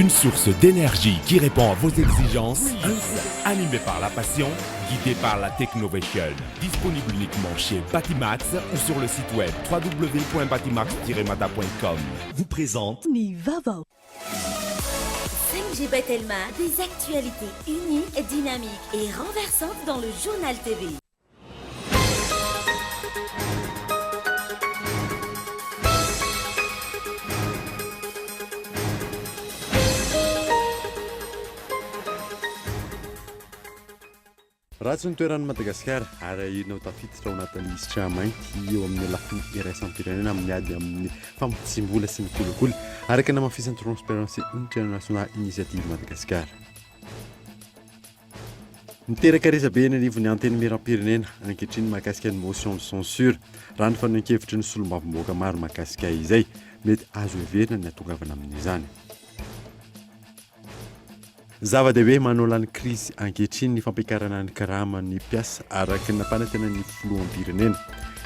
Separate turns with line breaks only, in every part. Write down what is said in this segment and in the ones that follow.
Une source d'énergie qui répond à vos exigences. Animé par la passion, guidé par la technovation. Disponible uniquement chez Batimax ou sur le site web www.batimax-mata.com. Vous présente
Nivavo.
5G Batelma, des actualités uniques, dynamiques et renversantes dans le journal TV.
Raha tsy ny toeran'ny Madagasikara ary irina ho tafiditra ao anatin'ny lisitra mainty eo amin'ny lafiny iraisam-pirenena amin'ny ady amin'ny fampitsim-bola sy ny kolokolo araka namafisan'ny Transparency International Initiative Madagasikara. Miteraka resabe eny anivon'ny anteny miram-pirenena ankehitriny mahakasika ny motion de censure raha ny fanan-kevitry ny solombavamboaka maro mahakasika izay mety azo heverina ny atongavana amin'izany. Zava-dehibe manao ny crise ankehitriny ny fampiakarana ny karaman'ny mpiasa araka ny nampanantena ny filoham-pirenena.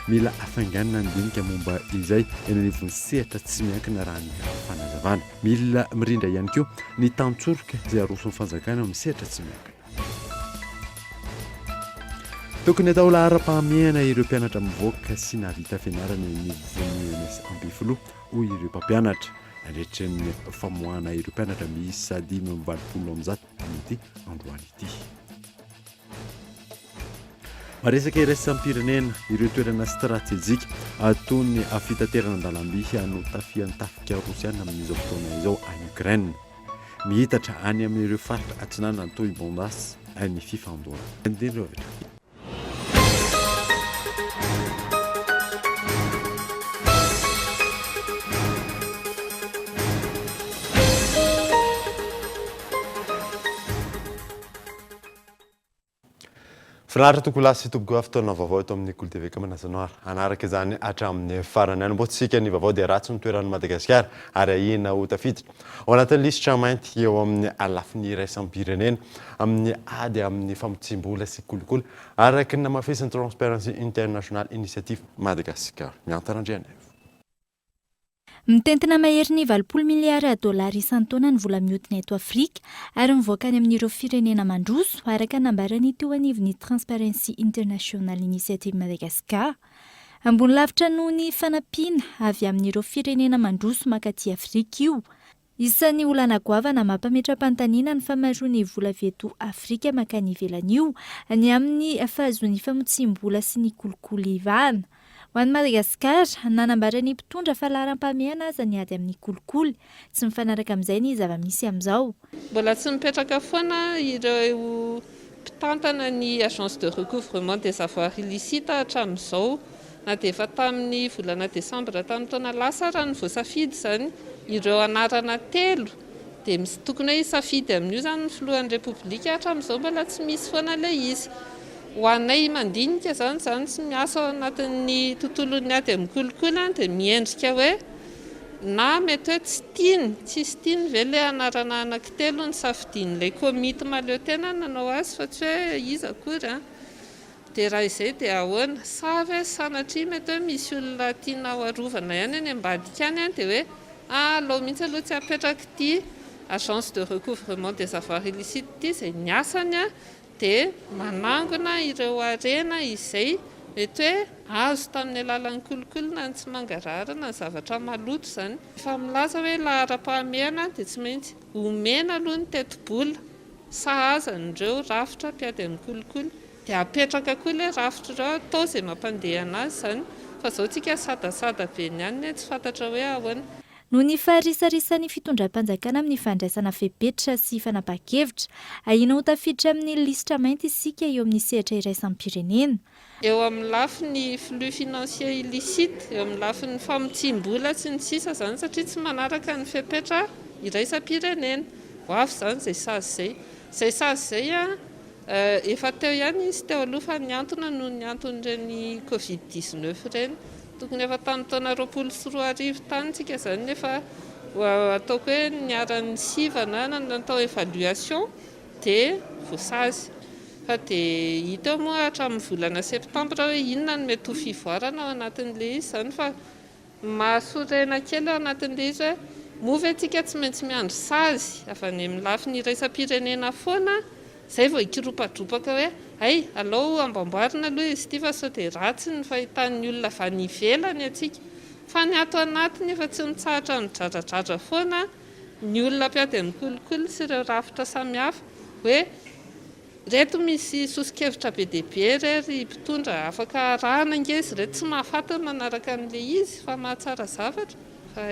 Mila afanganana ny dinika momba izay eny anivon'ny sehatra tsy miankina raha ny fanazavana. Mila mirindra ihany koa ny tantsoroka izay aroson'ny fanjakana amin'ny sehatra tsy miankina. Tokony atao lahara-pahamehana ireo mpianatra mivoaka sy nahavita fianarana ny voan'ny ambifilo hoy ireo mpampianatra. Nandritra ny famoahana ireo mpianatra miisa 520 amin'ity androany ity. Maresaka iraisam-pirenena ireo toerana stratejika ataony fitaterana an-dalamby no tafian'ny tafika rosiana amin'izao fotoana izao any Ukraine. Mihitatra any amin'ireo faritra atsinana toy Donbass any fifandona. Finaritra toko lasy toko fotoana vaovao eto amin'ny Écoute TV Manasanoara. Anaraka izany hatramin'ny farany anamboatsika ny vaovao dia ratsy ny toeran'ny Madagasikara ary ahina ho tafiditra ao anatin'ny lisitra mainty eo amin'ny lafiny iraisam-pirenena amin'ny ady amin'ny fampitsim-bola sy kolokolo araka ny namafisan'ny Transparency International Initiative Madagasikara. Miantarandriana.
Mitentina mahery ny 20 miliara dolary isan-taona ny vola mihodina eto Afrika ary mivoaka any amin'ireo firenena mandroso araka nambarany teo anivon'ny Transparency International Initiative Madagascar. Ambony lavitra noho ny fanampiana avy amin'ireo firenena mandroso makaty Afrika io. Isan'ny olana goavana mampametra-panontaniana ny famaroany vola veto Afrika makany ivelany io any amin'ny fahazoany famotsim-bola sy ny kolokolo ivana. Ho an'ny Madagasikara, nanambarany mpitondra fa laharam-pahamehana aza ny ady amin'ny kolokolo, tsy mifanaraka amin'izay ny zava-misy amin'izao.
Mbola tsy mipetraka foana ireo mpitantana ny agence de recouvrement des avoirs illicites hatramin'izao, na dia efa tamin'ny volana desambra tamin'ny taona lasa raha ny voasafidy zany ireo anarana 3 dia tokony hoe safidy amin'io zany ny filohan'ny repoblika hatramin'izao mbola tsy misy foana ilay izy. Ho anay mandinika zany tsy miasa ao anatin'ny tontolon'ny ady amin'ny kolokolo dia miendrika hoe na mety hoe tsisy tiany ve ilay anarana anankitelo ny safidian'ilay komity maleo tena nanao azy fa tsy hoe izy akory. Dia raha izay dia ahoana sa ve sanatria mety hoe misy olona tiana ho arovana ihany any ambadika any dia hoe alao mihitsy aloha tsy apetraka ity agence de recouvrement des avoirs illicites ity izay ny asany dia manangona ireo arena izay mety hoe azo tamin'ny alalan'ny kolokolo na tsy mangarara na zavatra maloto zany. Fa milaza hoe lahara-pahamehana dia tsy maintsy omena aloha ny teti-bola sahazan'ireo rafitra mpiady amin'ny kolokolo dia apetraka koa ilay rafitra ireo atao izay mampandeha anazy zany fa izao tsika sadasada be ny ihany tsy fantatra hoe ahoana.
Noho ny faharisarisan'ny fitondram-panjakana amin'ny fandraisana fepetra sy fanapahan-kevitra, ahina ho tafiditra amin'ny lisitra mainty isika eo amin'ny sehatra iraisam-pirenena.
Eo amin'ny lafiny flux financier illicite, eo amin'ny lafiny famotsim-bola sy ny sisa zany satria tsy manaraka ny fepetra iraisam-pirenena. Ho avy zany izay sazy izay efa teo ihany izy teo aloha fa niantona noho ny anton'ireny Covid-19 ireny. Tokony efa tamin'ny taona 2024 tany tsika zany nefa ataoko hoe niaran'ny sivana natao évaluation dia voasazy. Fa dia hita moa hatramin'ny volana septambra hoe inona no mety ho fivoarana ao anatin'ilay izy zany fa mahasorena kely ao anatin'ilay izy hoe move antsika tsy maintsy miandro sazy avy any amin'ny lafiny iraisam-pirenena foana, zay vao ikiropadropaka hoe ay alao ambamboarina aloha izy ity fa sao dia ratsy ny fahitan'ny olona avy any ivelany atsika, fa ny ato anatiny efa tsy mitsahatra midradradratra foana ny olona mpiady amin'ny kolikoly sy ireo rafitra samihafa hoe reto misy sosikevitra be dia be rery mpitondra afaka arahana nge izy reto tsy mahafatana manaraka an'le izy fa mahatsara zavatra fa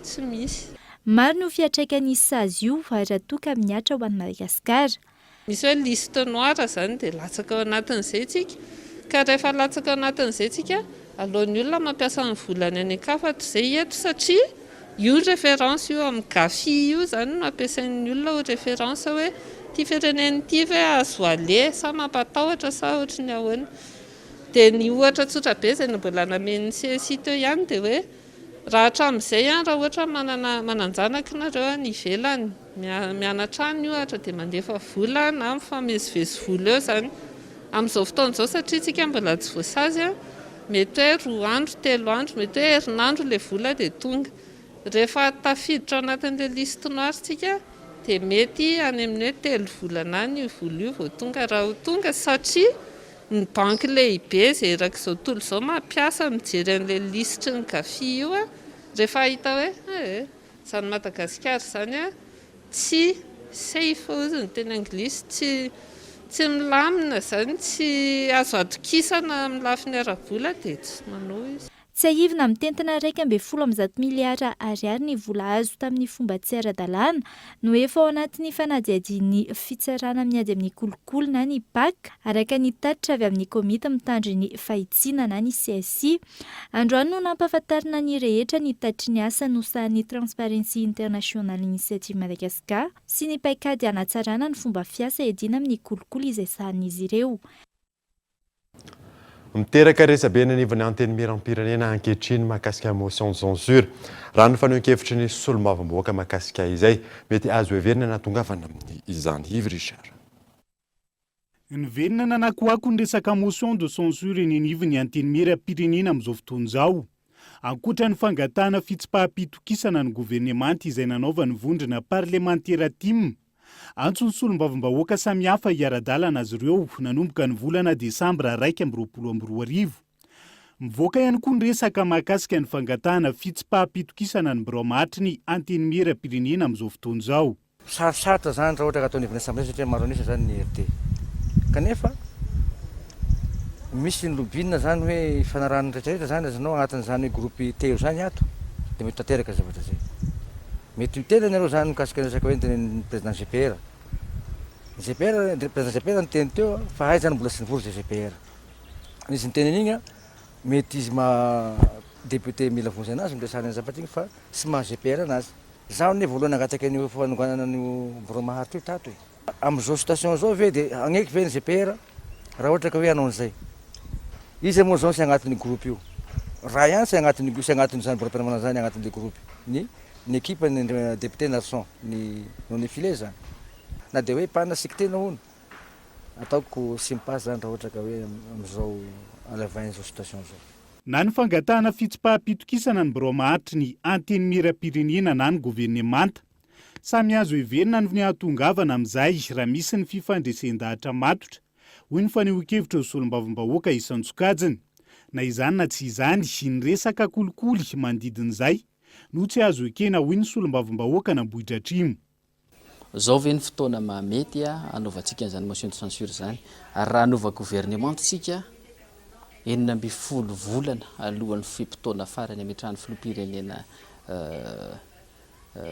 tsy misy.
Maro no fiatraikan'ny sazy io ary raha toa ka miatra ho an'i Madagasikara.
Misy hoe liste noire zany dia latsaka ao anatin'izay tsika, ka rehefa latsaka ao anatin'izay tsika alohan'ny olona mampiasa ny volany any akafatro izay eto satria io référence io amin'ny GAFI io zany no ampiasain'ny olona ho référence hoe ty fireneny ity ve azo ale sa mampatahotra sa ohatra ny ahoana. Dia ny ohatra tsotra be izay mbola namen'ny CSI teo ihany dia hoe raha hatramin'izay raha ohatra mananjanaka nareo any ivelany mianatra any ohatra dia mandefa vola na mifamezivezy vola eo zany amin'izao fotoan'izao satria tsika mbola tsy voasazy mety hoe 2 andro 3 andro mety hoe herinandro le vola dia tonga. Rehefa tafiditra anatin'ilay liste noire tsika dia mety any amin'ny hoe 3 volana any io vola io vao tonga raha ho tonga, satria ny banky lehibe izay erak'izao tontolo izao mampiasa mijery an'ilay listre ny GAFI io rehefa hita hoe zany Madagasikara zany tsy safe hozy ny teny anglisy, tsy milamina zany, tsy azo atokisana amin'ny lafiny ara-bola dia tsy manao izy.
Tsy ahivina mitentina 2.7 miliara ariary ny vola azo tamin'ny fomba tsy ara-dalàna no efa ao anatin'ny fanadihadian'ny fitsarana miady amin'ny kolikoly na ny PAC araka ny tatitra avy amin'ny komita mitandry ny fahitsiana na ny CSI. Androany no nampahafantarina ny rehetra ny tatry ny asa nosahan'ny Transparency International Initiative Madagascar sy ny paikady hanatsarana ny fomba fiasa edina amin'ny kolikoly izay sahan'izy ireo.
Miteraka resabe ny anivon'ny anteny miram-pirenena ankehitriny mahakasika motion de censure. Raha ny fanehoan-kevitry ny solombavamboaka mahakasika izay mety azo heverina na tongavana amin'izany Yves Richard.
Niverina nanakoako ny resaka motion de censure ny anivon'ny anteny miram-pirenena amin'izao fotoana izao. Ankoatra ny fangatana fitsipaham-pitokisana ny governemanta izay nanaovany vondrona parlementaire tim. Antso ny solombavambahoaka samihafa hiara-dalana azy ireo nanomboka ny volana Desambra 2022. Mivoaka ihany koa ny resaka mahakasika ny fangatahana fitsipaham-pitokisana ny birao-mahatry ny anteny miram-pirenena amin'izao fotoana izao.
Sarosarotra zany raha ohatra ka ataony assemblée satria maro anisa zany ny RT. Kanefa misy ny lobina zany hoe ifanarahana rehetrarehetra zany azonao agnatin'izany groupe teo zany ato dia mety tanteraka zavatra zay. Mety tena nareo zany mikasika resaka hoe ny président GPR. Président GPR ny teny teo fa hay zany mbola tsy nivory zay GPR. Izy ny teny igny mety izy député mila vonjy anazy miresahana ny zavatra igny fa tsy maha GPR anazy. Zaho ne voalohany angataka an'io fanonganana an'io boromaharitra io tato. Amin'izao station zao ve dia agneky ve ny GPR raha ohatra ka hoe hanao an'izay. Izy moa zao sy agnatin'ny groupe io. Raha ihany sy agnatin'ny zany boropermanent zany agnatin'le groupe. Ny équipe ny député Narson ny non effilé zany. Na dia hoe pana sikitena hono. Ataoko sy mipasse zany raha ohatra ka hoe amin'izao alavain'izao station zao.
Na ny fangatahana fitsipaham-pitokisana ny birao-mahatry ny anteny miram-pirenena na ny governemanta. Samy azo heverina ny ahatongavana amin'izay raha misy ny fifandresen-dahatra matotra. Hoy ny fanehoan-kevitra ny solombavambahoaka isan-tsokajiny. Na izany na tsy izany ny resaka kolikoly manodidin'izay no tsy azo ekena hoy ny solombavambahoaka n'Ambohitra Atrimo.
Zao ve ny fotoana mahamety anaovantsika an'izany motion de censure zany ary raha anova gouvernement tsika 12 volana alohan'ny fimpitoana farany ametrahany filoham-pirenena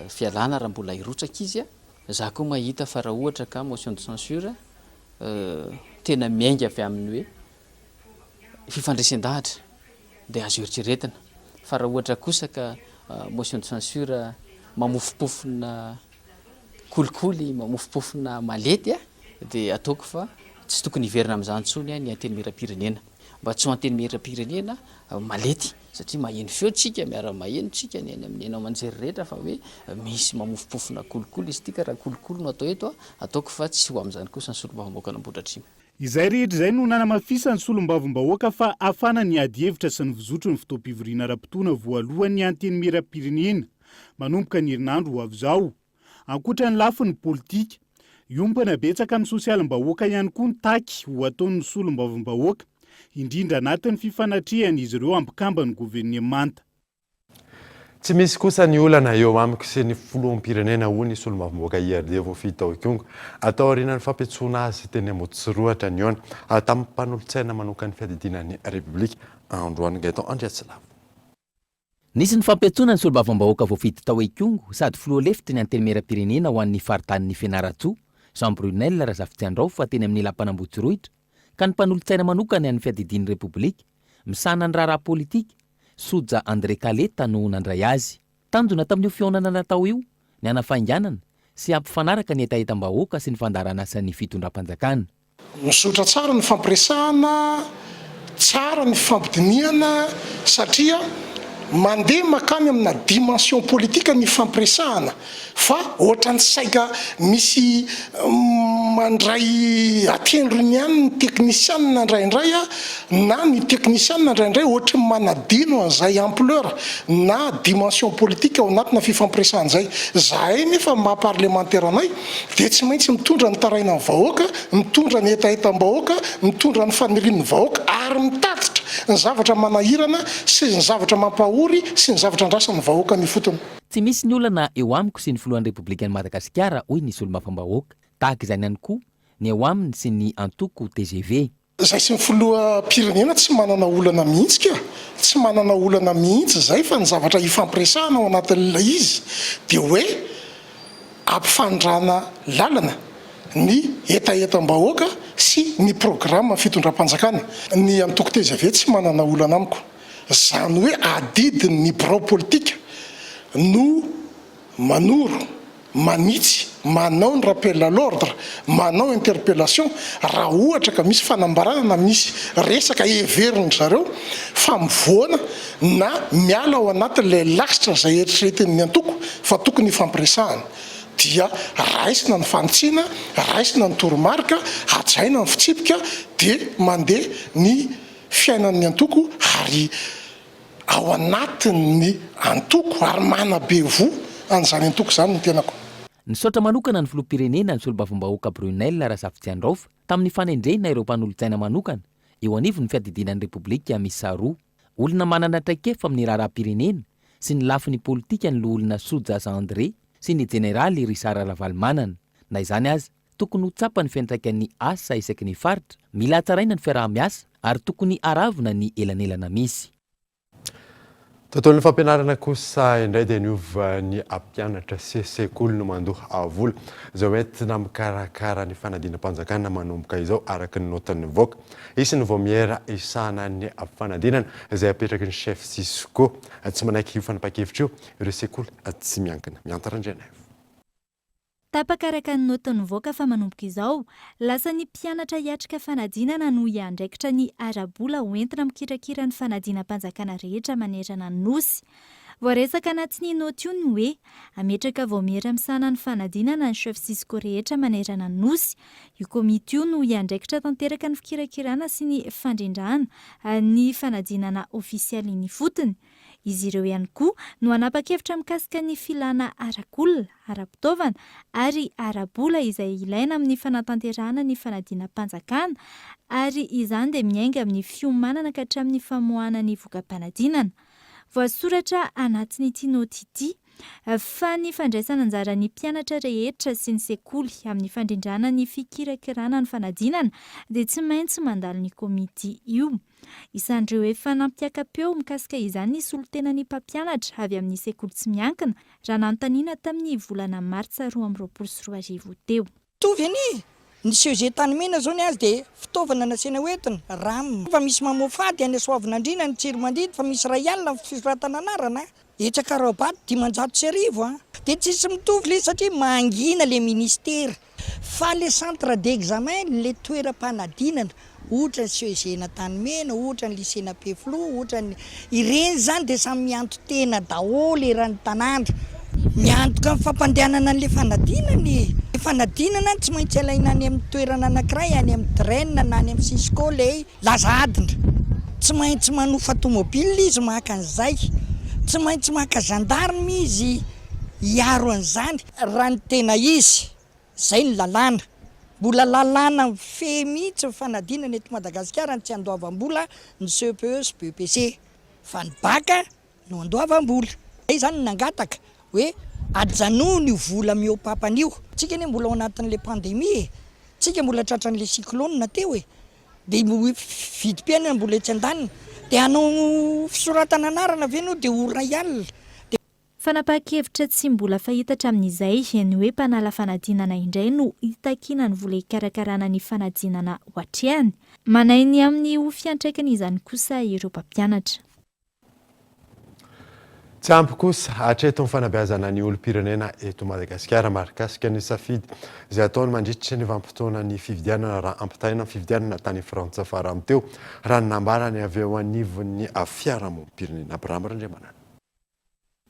fialana raha mbola hirotsaka izy za koa mahita fa raha ohatra ka motion de censure tena miainga avy amin'ny hoe fifandraisan-dahatra dia azo eritreretina fa raha ohatra kosa ka motion de censure mamofopofona kolikoly mamofopofona malety dia ataoko fa tsy tokony hiverina amin'izany intsony ny anteny miram-pirenena mba tsy ho anteny miram-pirenena malety satria maheno feotsika miara-maheno tsika ny amin'ny enao manjery rehetra fa hoe misy mamofopofona kolikoly izy tika raha kolikoly no atao eto ataoko fa tsy ho amin'izany kosa ny solombavambahoaka n'Ambohitra Atrimo.
Izay rehetra izay no nanamafisa ny solombavambahoaka fa afana ny ady hevitra sy ny vizotro ny fotoam-pivoriana ara-potoana voalohany ny anteny miram-pirenena manomboka ny herinandro ho avy izao. Ankoatra ny lafiny politika, iompana betsaka amin'ny sosialim-bahoaka ihany koa ny taky ho ataon'ny solombavam-bahoaka, indrindra anatin'ny fifanatrihana izy ireo ambikamba ny governemanta.
Tsy misy kosa ny olana eo amiko sy ny filoham-pirenena ho ny solombavam-bahoaka IRD voafy tao Ikongo atao aorianan'ny fampiantsoana azy teny Ambohitsiroatra ny ona tamin'ny mpanolontsaina manokana ny fiadidinan'ny Repoblika Androany Gaetan Andriatsylava.
Nisy ny fampiantsoana ny solombavam-bahoaka voafity tao Ikongo sady filoha lefitra ny antenimieram-pirenena ho an'ny faritanin'ny Fianaratsoa Jean Brunel Razafitsiandrao fa teny amin'ny lapan'Ambohitsiroitra ka ny mpanolontsaina manokana ny fiadidin'ny Repoblika misana ny raharaha politika Soja André Kaleta no nandray azy. Tanjona tamin'io fionana natao io ny anafainganana sy ampifanaraka ny etaetam-bahoaka sy ny fandarana asan'ny fitondram-panjakana.
Misotra tsara ny fampiresahana, tsara ny fampidiniana satria mandeha makany amina dimension politika ny fampiresahana fa ohatrany saika misy mandray atendrony ihany ny teknisianina ndraindray na ny teknisianina ndraindray ohatra manadino an'izay ampleur na dimension politika ao anatina fifampiresahana zay. Zahay nefa maha-parlementaire anay dia tsy maintsy mitondra ny taraina ny vahoaka, mitondra ny etaetam-bahoaka, mitondra ny fanirian'ny vahoaka ary mitatitra ny zavatra manahirana sy ny zavatra mampahory sy ny zavatra andrasan'ny vahoaka ny fotony.
Tsy misy ny olana eo amiko sy ny filohan'ny Repoblikan'i Madagasikara hoy ny solombavam-bahoaka. Tahaka izany ihany koa ny eo aminy sy ny antoko TGV.
Zay sy ny filoham-pirenena tsy manana olana mihitsy ka, tsy manana olana mihitsy zay fa ny zavatra ifampiresahana ao anatin'ilay izy dia hoe ampifandrana lalana ny etaetam-bahoaka sy ny programa fitondram-panjakana. Ny antoko TGV tsy manana olana amiko. Zany hoe adidiny ny birao politika no manoro, manitsy, manao ny rappel à l'ordre, manao interpellation raha ohatra ka misy fanambarana na misy resaka heveriny zareo fa mivoana na miala ao anatin'ilay lasitra zay eritreretin'ny antoko fa tokony fampiresahana. Dia raisina ny fantsiana, raisina ny toromarika, hajaina ny fitsipika dia mandeha ny fiainan'ny antoko ary ao anatin'ny antoko ary manabe vo an'izany antoko zany ny tenako.
Nisaotra manokana ny filoham-pirenena ny solombavam-bahoaka Brunel Razafitsiandrao tamin'ny fanendrena ireo mpanolontsaina manokana eo anivon'ny fiadidinan'ny Repoblika miisa roa. Olona manana traikefa amin'ny raharaha-pirenena sy ny lafiny politika ny loholona Soja André sy ny jeneraly Risara Ravalomanana. Na izany aza, tokony ho tsapa ny fiantraikan'ny asa isaky ny faritra, mila hatsaraina ny fiaraha-miasa ary tokony haravina ny elanelana misy.
Tontolon'ny fampianarana kosa indray dia niova ny ampianatra sy sekoly no mandoha vola izao entina mikarakara ny fanadinam-panjakana manomboka izao araka ny notan'ny voaka. Isy ny vomiera isana ny fanadinana izay apetraky ny chef Sisco tsy manaiky hifanapa-kevitra io ireo sekoly tsy miankina. Miantarandrena.
Tapakaraka ny notan'ny voaka fa manomboka izao, lasa ny mpianatra hiatrika fanadinana no iandraikitra ny arabola hoentina mikirakira ny fanadinam-panjakana rehetra manerana ny nosy. Voaresaka anatin'ny noty io ny hoe ametraka voamiera misana ny fanadinana ny chef Sisco rehetra manerana ny nosy. Io komity io no iandraikitra tanteraka ny fikirakirana sy ny fandrindrana ny fanadinana ofisialy ny fotony. Izy ireo ihany koa no anapa-kevitra mikasika ny filana arakolona, ara-pitaovana ary arabola izay ilaina amin'ny fanatanterahana ny fanadinam-panjakana ary izany dia miainga amin'ny fiomanana ka hatramin'ny famoahana ny vokam-panadinana. Voasoratra anatin'ity noty ity fa ny fandraisana anjara ny mpianatra rehetra sy ny sekoly amin'ny fandrindrana ny fikirakirana ny fanadinana dia tsy maintsy mandalo ny komity io. Isan'ireo efa nampiaka-peo mikasika izany ny solotenan'ny mpampianatra avy amin'ny sekoly tsy miankina raha nanontaniana tamin'ny volana martsa 2024 teo.
Tovy any ny CEG Tanimena zao ny azy dia fitaovana nasena hoentina RAM. Fa misy mamofady any Soavinandriana ny tsiro mandidy fa misy ray alina ny fisoratana anarana. Etsaka rabaty 500 dia tsisy mitovy le satria mangina le ministera fa le centre d'examen le toeram-panadinana ohatra ny CEG Tanimena, ohatra ny lycée Peflo, ohatra ny ireny zany dia samy mianto tena daholo eran'ny tanàna. Miantoka amin'ny fampandehanana an'le fanadinany. Fanadinana tsy maintsy alaina any amin'ny toerana anankiray, any amin'ny train na any amin'ny Sisco le laza adina. Tsy maintsy manofa tomobile izy maka an'izay. tsy maintsy maka gendarme izy hiaro an'izany raha ny tena izy zay ny lalàna mbola lalàna fe mihitsy ny fanadinana eto Madagasikara ny tsy andoavam-bola ny CPE sy BEPC fa ny baka no andoavam-bola zany nangataka hoe ajanoa ny vola miopapan'io tsika ne mbola ao anatin'le pandémie tsika mbola tratran'le cyclone teo dia vidim-piainana mbola etsy an-daniny dia hanao fisoratana anarana ve no dia ora alina.
Fanapakevitra tsy mbola fahita hatramin'izay ny hoe mpanala fanadinana indray no hitakina ny vola hikarakarana ny fanadinana ho hatrehany. Manainy amin'ny ho fiantraikana izany kosa ireo mpampianatra.
Tsy ampy kosa hatreto ny fanabeazana ny olo-pirenena eto Madagasikara mahakasika ny safidy izay ataony mandritra ny vanim-potoana ny fifidianana raha ampitaina ny fifidianana tany Frantsa farany teo raha nambarany avy eo anivon'ny fiarahamonim-pirenena Abraham Randriamanana.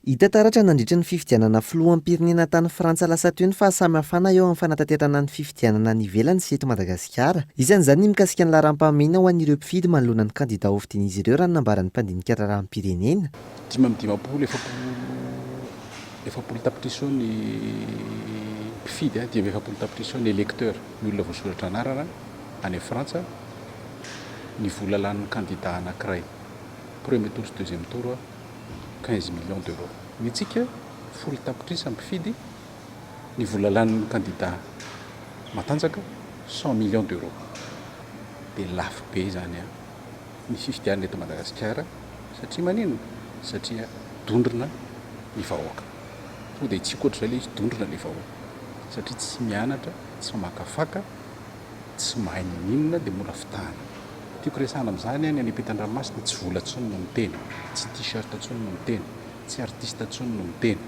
Hita taratra nandritra ny fifidianana filohampirenena tany Frantsa lasa teo ny fahasamihafana eo amin'ny fanatanterana ny fifidianana ny ivelany sy eto Madagasikara. Isan'izany ny mikasika ny laharam-pahamehana ho an'ireo mpifidy manoloana ny kandida ho fidian'izy ireo raha nambaran'ny mpandinika raharaha-pirenena.
5 efapolo tapitrisa ny mpifidy dia 20 tapitrisa ny électeur ny olona voasoratra anarana any Frantsa ny vola lan'ny kandida anankiray premier tour sy deuxième tour 15 millions d'euros. Ny tsika 10 tapitrisa mpifidy ny vola lan'ny kandida matanjaka 100 millions d'euros. Dia lafo be zany ny fifidianana eto Madagasikara satria manino? Satria dondrina ny vahoaka. To dia tsy koatra izay ilay izy dondrina ny vahoaka satria tsy mianatra, tsy makafaka, tsy mahay ninona dia mora fitahana. Tiako resahana amin'izany any Ampetan-dranomasina tsy vola intsony no miteny, tsy t-shirt intsony no miteny, tsy artiste intsony no miteny,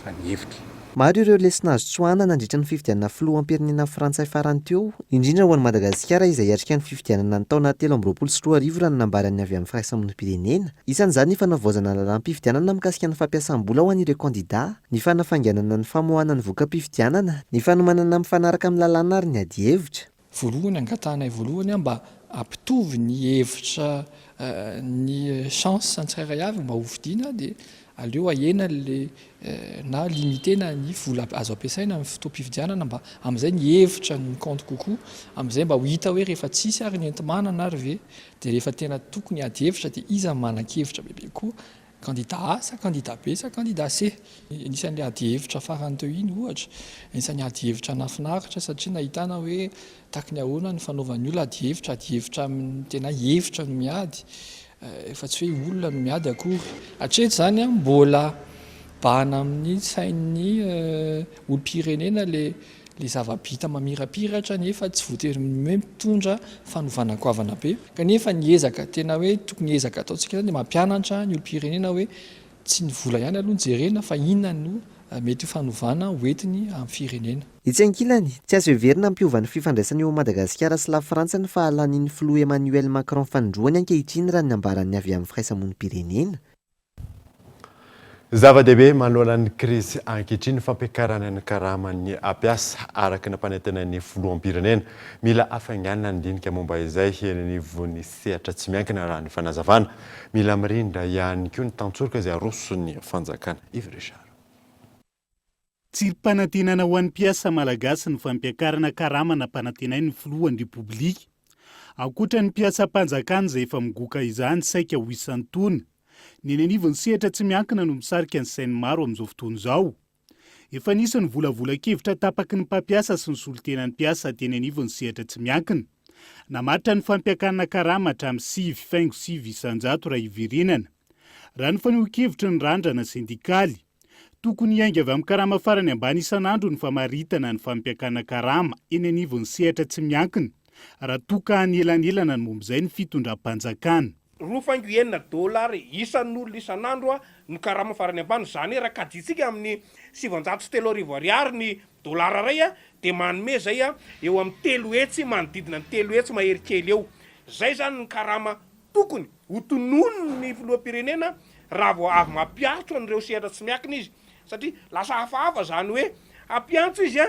fa ny hevitra.
Maro ireo lesona azo tsoahana nandritra ny fifidianana filohampirenena Frantsay farany teo, indrindra ho an'ny Madagasikara izay hiatrika ny fifidianana ny taona 2024 raha nambarany avy amin'ny firaisamonim-pirenena. Isan'izany ny fanavaozana lalam-pifidianana mikasika ny fampiasam-bola ho an'ireo kandida, ny fanafainganana ny famoahana ny voka-pifidianana, ny fanomanana mifanaraka amin'ny lalàna ary ny ady hevitra.
Voalohany angatahana voalohany mba ampitovy ny hevitra ny chance ny tsirairay avy mba ho fidiana dia aleo ahena le na limitena ny vola azo ampiasaina amin'ny fotoam-pifidianana mba amin'izay ny hevitra ny compte kokoa amin'izay mba ho hita hoe rehefa tsisy ary ny enti-manana ary ve dia rehefa tena tokony ady hevitra dia iza manan-kevitra bebe koa candidat A sa candidat B sa candidat C. Anisan'ny ady hevitra farany teo iny ohatra anisan'ny ady hevitra nafinaritra satria nahitana hoe taky ny ahoana ny fanaovan'ny olona ady hevitra tena hevitra no miady efa tsy hoe olona no miady akory hatreto zany mbola bana amin'ny sain'ny olo-pirenena le zava-bita mamirapiratra nefa tsy voatery hoe mitondra fanovanankoavana be kanefa ny ezaka tena hoe tokony ezaka ataontsika zany dia mampianatra ny olo-pirenena hoe tsy ny vola ihany aloha jerena fa inona no mety fanovana hoentiny amin'ny firenena.
Itsy ankilany tsy azo heverina ampiovan'ny fifandraisany eo Madagasikara sy la Frantsa ny fahalan'ny filoha Emmanuel Macron fanindroany ankehitriny raha ny ambarany avy amin'ny firaisamonim-pirenena.
Zava-dehibe manoloana ny krizy ankehitriny fampiakarana ny karaman'ny ampiasa araka ny ampanentenan'ny filoham-pirenena mila afainganana ny dinika momba izay henanivon'ny sehatra tsy miankina raha ny fanazavana mila mirindra ihany koa ny tantsoroka izay aroson'ny fanjakana. Ivy
Tsirim-panantenana ho an'ny mpiasa malagasy ny fampiakarana karamana mpanantenainy ny filohan'ny repoblika. Ankoatra ny mpiasa-mpanjakana izay efa migoka izany saika ho isan-taona. Ny anivon'ny sehatra tsy miankina no misarika ny sainy maro amin'izao fotoana izao. Efa nisy ny volavolan-kevitra tapaky ny mpampiasa sy ny solontenan'ny mpiasa teny anivon'ny sehatra tsy miankina. Namaritra ny fampiakarana karama hatramin'ny 5,5 isan-jato raha iverenana. Raha ny faneho-kevitra ny randrana sindikaly, tokony hiainga avy amin'ny karama farany ambany isan'andro ny famaritana ny fampiakarana karama eny anivon'ny sehatra tsy miankina raha tokany elanelana ny mombizay ny fitondram-panjakana.
$2,000 isan'olona isan'andro ny karama farany ambany zany raha kaditsika amin'ny 703 ariary ny dolara ray dia manome zay eo amin'ny 3 hetsy manodidina ny 3 hetsy maherikely eo. Zay zany ny karama tokony ho tonono ny filoham-pirenena raha vao avy mampiatso an'ireo sehatra tsy miankina izy satria lasa hafahafa zany hoe hampiantso izy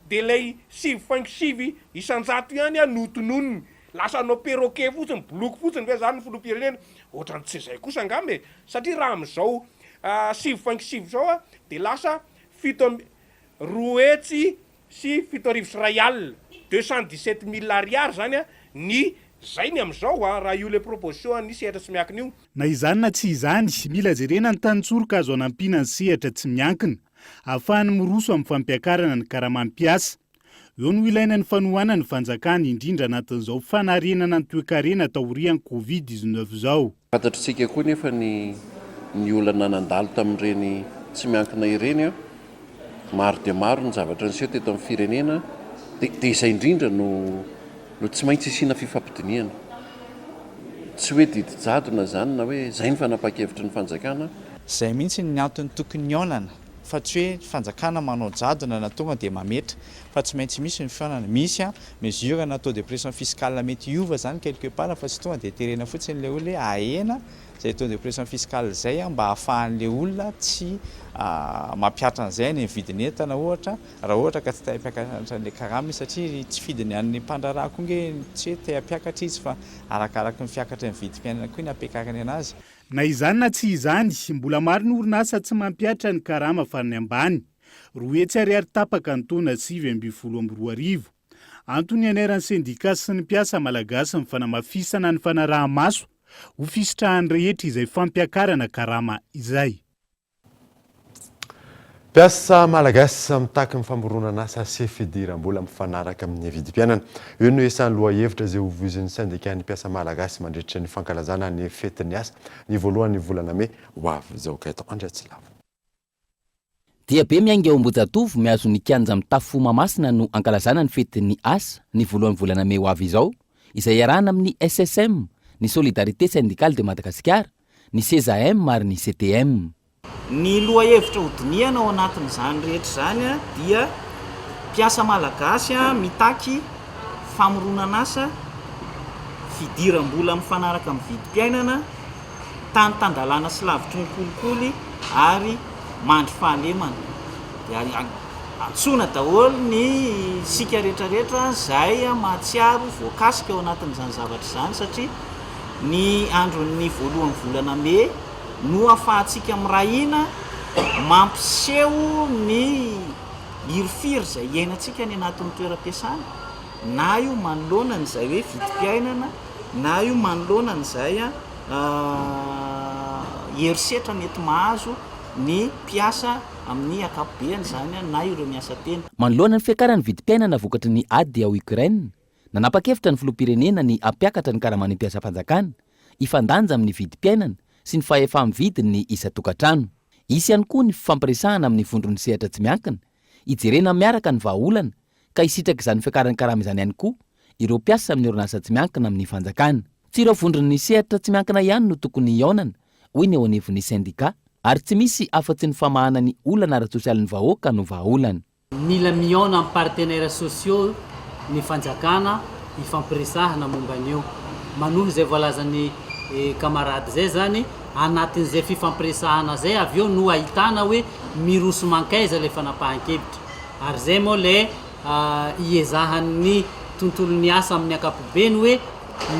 dia ilay 5,5 isan-jato ihany no tononony lasa nao perroquet fotsiny boloky fotsiny ve zany ny filoham-pirenena ohatrany tsy zay kosa angambe satria raha am'izao 7.5 zao a de lasa 7 sy 7 sy ray alina 217 000 ariary zany a ny zay ny am'izao a raha io le proposition ny sehatra tsy miankina io
na izany na tsy izany mila jerena ny tany-tsoroka azo anampina ny sehatra tsy miankina ahafahany miroso amin'ny fampiakarana ny karamam-piasa eo no ilaina ny fanohana ny fanjakany indrindra anatin'izao fanarenana ny toe-karena taorian'ny covid-19 zao.
Fantatritsika koa nefa ny olana nandalo tamin'ireny tsy miankina ireny a maro dia maro ny zavatra niseho teto amin'ny firenena dia izay indrindra no tsy maintsy isiana fifampidiniana. Tsy hoe didijadona zany na hoe zay ny fanapa-kevitry ny fanjakana.
Zay mihitsy ny antony tokony olana fa tsy hoe fanjakana manao jadona na tonga dia mametra fa tsy maintsy misy ny fiaonana misy a mesure natao de pression fiscale mety hiova zany quelque part fa tsy tonga dia terena fotsiny le olona ahena zay taux de pression fiscale zay a mba ahafahan'le olona tsy mampiatra an'izay ny vidiny entana ohatra raha ohatra ka tsy te-hampiakatra an'le karama satria tsy fidiny an'ny mpandraraha koa nge tsy hoe te-hampiakatra izy fa arakaraka ny fiakatra ny vidim-piainana koa ny ampiakarany anazy.
Na izany na tsy izany mbola maro ny orinasa tsy mampiatra ny karama farany ambany roa hetsy ariary tapaka ny taona 2022. Antony aneran'ny sendika sy ny mpiasa malagasy ny fanamafisana ny fanaraha-maso ho fisitrahany rehetra izay fampiakarana karama izay.
Mpiasa malagasy mitaky ny famoronana asa sy fidiram-bola mifanaraka amin'ny vidim-piainana. Io no isan'ny lohahevitra izay hovozin'ny syndicat-ny mpiasa malagasy mandritra ny fankalazana ny fetin'ny asa ny voalohan'ny volana May ho avy izao Gaëtan Andriatsilavo.
Dia be miainga ao Ambohijatovo miazo ny kianja mitafo Mahamasina no ankalazana ny fetin'ny asa ny voalohan'ny volana May ho avy izao izay iarahana amin'ny SSM, ny Solidarité Syndicale de Madagascar, ny CESAM ary ny CTM.
Ny lohahevitra hodiniana ao anatin'izany rehetra zany dia mpiasa malagasy mitaky famoronana asa, fidiram-bola mifanaraka amin'ny vidim-piainana, tany-tandalana sy lavitry ny kolikoly ary mandry fahalemana. Dia antsona daholo ny sika rehetrarehetra zay mahatsiaro voakasika ao anatin'izany zavatra izany satria ny andron'ny voalohan'ny volana May no ahafahantsika mirahina mampiseho ny hirifiry izay iainantsika ny anatin'ny toeram-piasana, na io manoloana n'izay hoe vidim-piainana, na io manoloana n'izay herisetra mety mahazo ny mpiasa amin'ny akapobeany zany na ireo miasa tena.
Manoloana ny fiakarany vidim-piainana vokatry ny ady ao Ukraine, nanapa-kevitra ny filoham-pirenena ny ampiakatra ny karamany mpiasa fanjakana, ifandanja amin'ny vidim-piainana sy ny fahefa amin'ny vidiny isa-tokantrano. Isy ihany koa ny fifampiresahana amin'ny vondron'ny sehatra tsy miankina, ijerena miaraka ny vahaolana ka isitraka izany fiakaran'ny karama izany ihany koa ireo mpiasa amin'ny orinasa tsy miankina amin'ny fanjakana. Tsy ireo vondron'ny sehatra tsy miankina ihany no tokony hiaonana, hoy ny eo anivon'ny syndicat, ary tsy misy afa-tsy ny famahana ny olana ara-tsosialin'ny vahoaka no vahaolana.
Mila miaona amin'ny partenaires sociaux ny fanjakana ifampiresahana momba an'io. Manohy izay voalazan'ny kamarady zay zany anatin'izay fifampiresahana zay avy eo no ahitana hoe miroso mankaiza le fanapahan-kevitra. Ary zay moa le iezahan'ny tontolon'ny asa amin'ny akapobeny hoe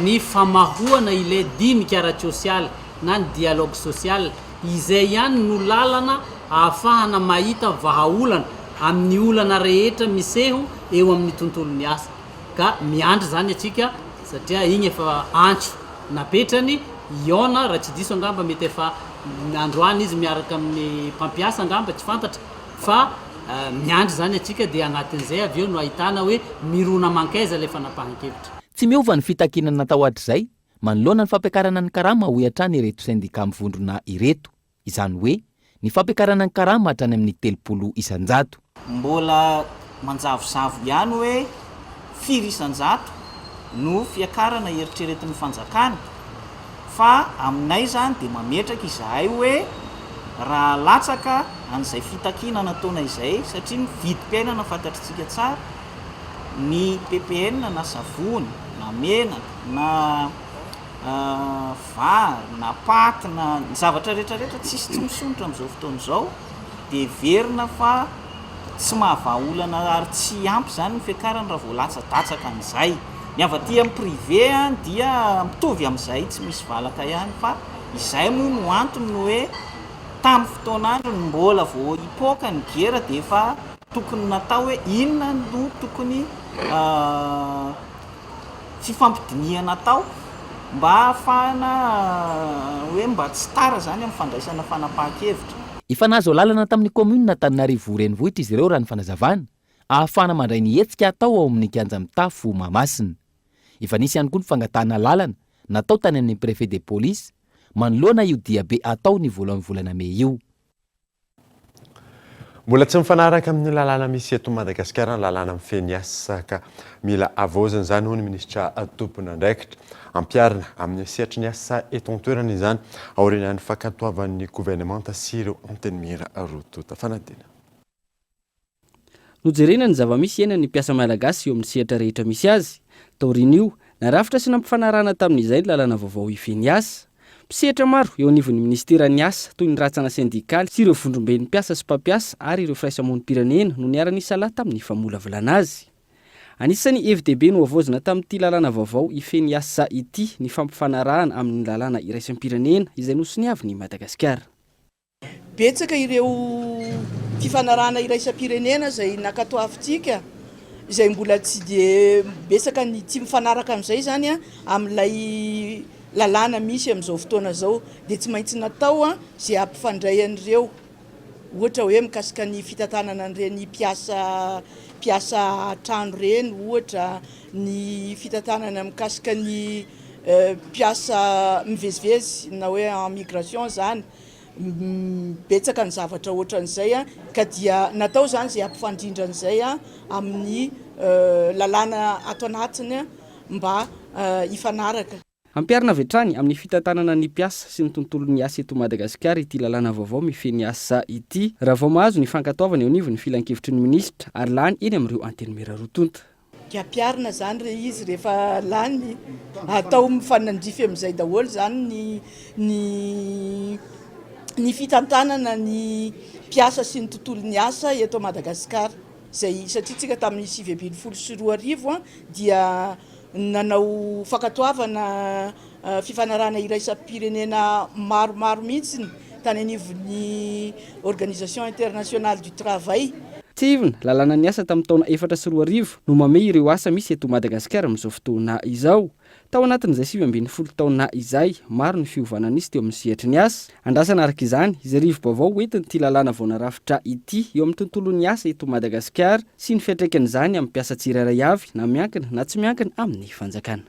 ny famahoana ile dinika ara-tsosialy na ny dialogue social izay ihany no lalana ahafahana mahita vahaolana amin'ny olana rehetra miseho eo amin'ny tontolon'ny asa. Ka miandry zany atsika satria igny efa antso napetrany iona raha tsy diso angamba mety efa androany izy miaraka amin'ny mpampiasa angamba tsy fantatra fa miandry zany atsika dia anatin'izay avy eo no ahitana hoe mirona mankaiza le fanapahan-kevitra.
Tsy miova ny fitakinana natao atr'izay manoloana ny fampiakarana ny karama ho hatrany ireto syndicat mivondrona ireto, izany hoe ny fampiakarana ny karama hatrany amin'ny 30 isan-jato.
Mbola manjavozavo ihany hoe 4 isan-jato no fiakarana eritreretin'ny fanjakana, fa aminay zany dia mametraka izahay hoe raha latsaka an'izay fitakina nataona izay satria ny vidim-piainana fantatritsika tsara, ny PPN na savony na menaka na vary na paty na zavatra rehetrarehetra tsisy tsy misonitra amin'izao fotoana izao dia verina fa tsy mahavaolana ary tsy ampy zany ny fiakarana raha voalatsa-datsaka an'izay. ny avy aty amin'ny privé dia mitovy amin'izay tsy misy valaka ihany fa izay moa no antony hoe tamin'ny fotoan'andro ny mbola vao hipoaka ny gera dia efa tokony natao hoe inona no tokony fifampidiniana atao mba ahafahana hoe mba tsy tara zany amin'ny fandraisana fanapahan-kevitra.
Efa nahazo lalana tamin'ny komuna Antananarivo renivohitra izy ireo raha ny fanazavana ahafahana mandray ny hetsika atao ao amin'ny kianja mitafo Mahamasina. Efa nisy ihany koa ny fangatahana lalana natao tany amin'ny préfet de police manoloana io dia be atao ny voalohany volana Mey io.
Mbola tsy mifanaraka amin'ny lalàna misy eto Madagasikara ny lalàna mifeny asa ka mila avozana izany ho ny minisitra tompon'andraikitra ampiarina amin'ny sehatry ny asa eto an-toerana izany aorian'ny fankatoavan'ny gouvernemanta sy ireo antenimihira rotota fanadina.
Nojerena ny zava-misy eny ny mpiasa malagasy eo amin'ny sehatra rehetra misy azy taorin'io narafitra sy nampifanarana tamin'izay ny lalàna vaovao ifeny asa. Mpisehatra maro eo anivon'ny ministeran'ny asa toy ny ratsana sindikaly sy ireo vondromben'ny mpiasa sy mpampiasa ary ireo firaisamonim-pirenena no niara-nisalahy tamin'ny famolavolana azy. Anisan'ny FDB no avozana tamin'ity lalàna vaovao ifeny asa ity ny fampifanarahana amin'ny lalàna iraisam-pirenena izay nosoniavy ny Madagasikara.
Betsaka ireo fifanarahana iraisam-pirenena izay nakatoavintsika izay mbola tsy dia betsaka ny tsy mifanaraka amin'izay zany amin'ilay lalàna misy amin'izao fotoana zao dia tsy maintsy natao izay ampifandray an'ireo ohatra hoe mikasika ny fitantanana an'ireny mpiasa trano reny ohatra ny fitantanana mikasika ny mpiasa mivezivezy na hoe en migration zany betsaka ny zavatra ohatran'izay ka dia natao zany izay ampifandrindran'izay amin'ny lalàna ato anatiny mba hifanaraka.
Ampiarina vetrany amin'ny fitantanana ny mpiasa sy ny tontolon'ny asa eto Madagasikara ity lalàna vaovao mifeny asa ity raha vao mahazo ny fankatoavana eo anivon'ny filan-kevitry ny ministra ary lany eny amin'ireo antenimihira rotonta.
Ampiarina zany izy rehefa lany atao mifanandrify amin'izay daholo zany ny fitantanana ny mpiasa sy ny tontolon'ny asa eto Madagasikara izay satria tsika tamin'ny 2024 dia nanao fankatoavana fifanarahana iraisam-pirenena maromaro mihitsy tany anivon'ny Organisation Internationale du Travail.
Tsivina lalàna ny asa tamin'ny taona 2004 no mamey ireo asa misy eto Madagasikara amin'izao fotoana izao. Tao anatin'izay 2010 taona izay maro ny fiovana nisy teo amin'ny sehatry ny asa. Andrasana araka izany izay rivo-baovao hoentiny ity lalàna vao narafitra ity eo amin'ny tontolon'ny asa eto Madagasikara sy ny fiantraikan'izany amin'ny mpiasa tsirairay avy na miankina na tsy miankina amin'ny fanjakana.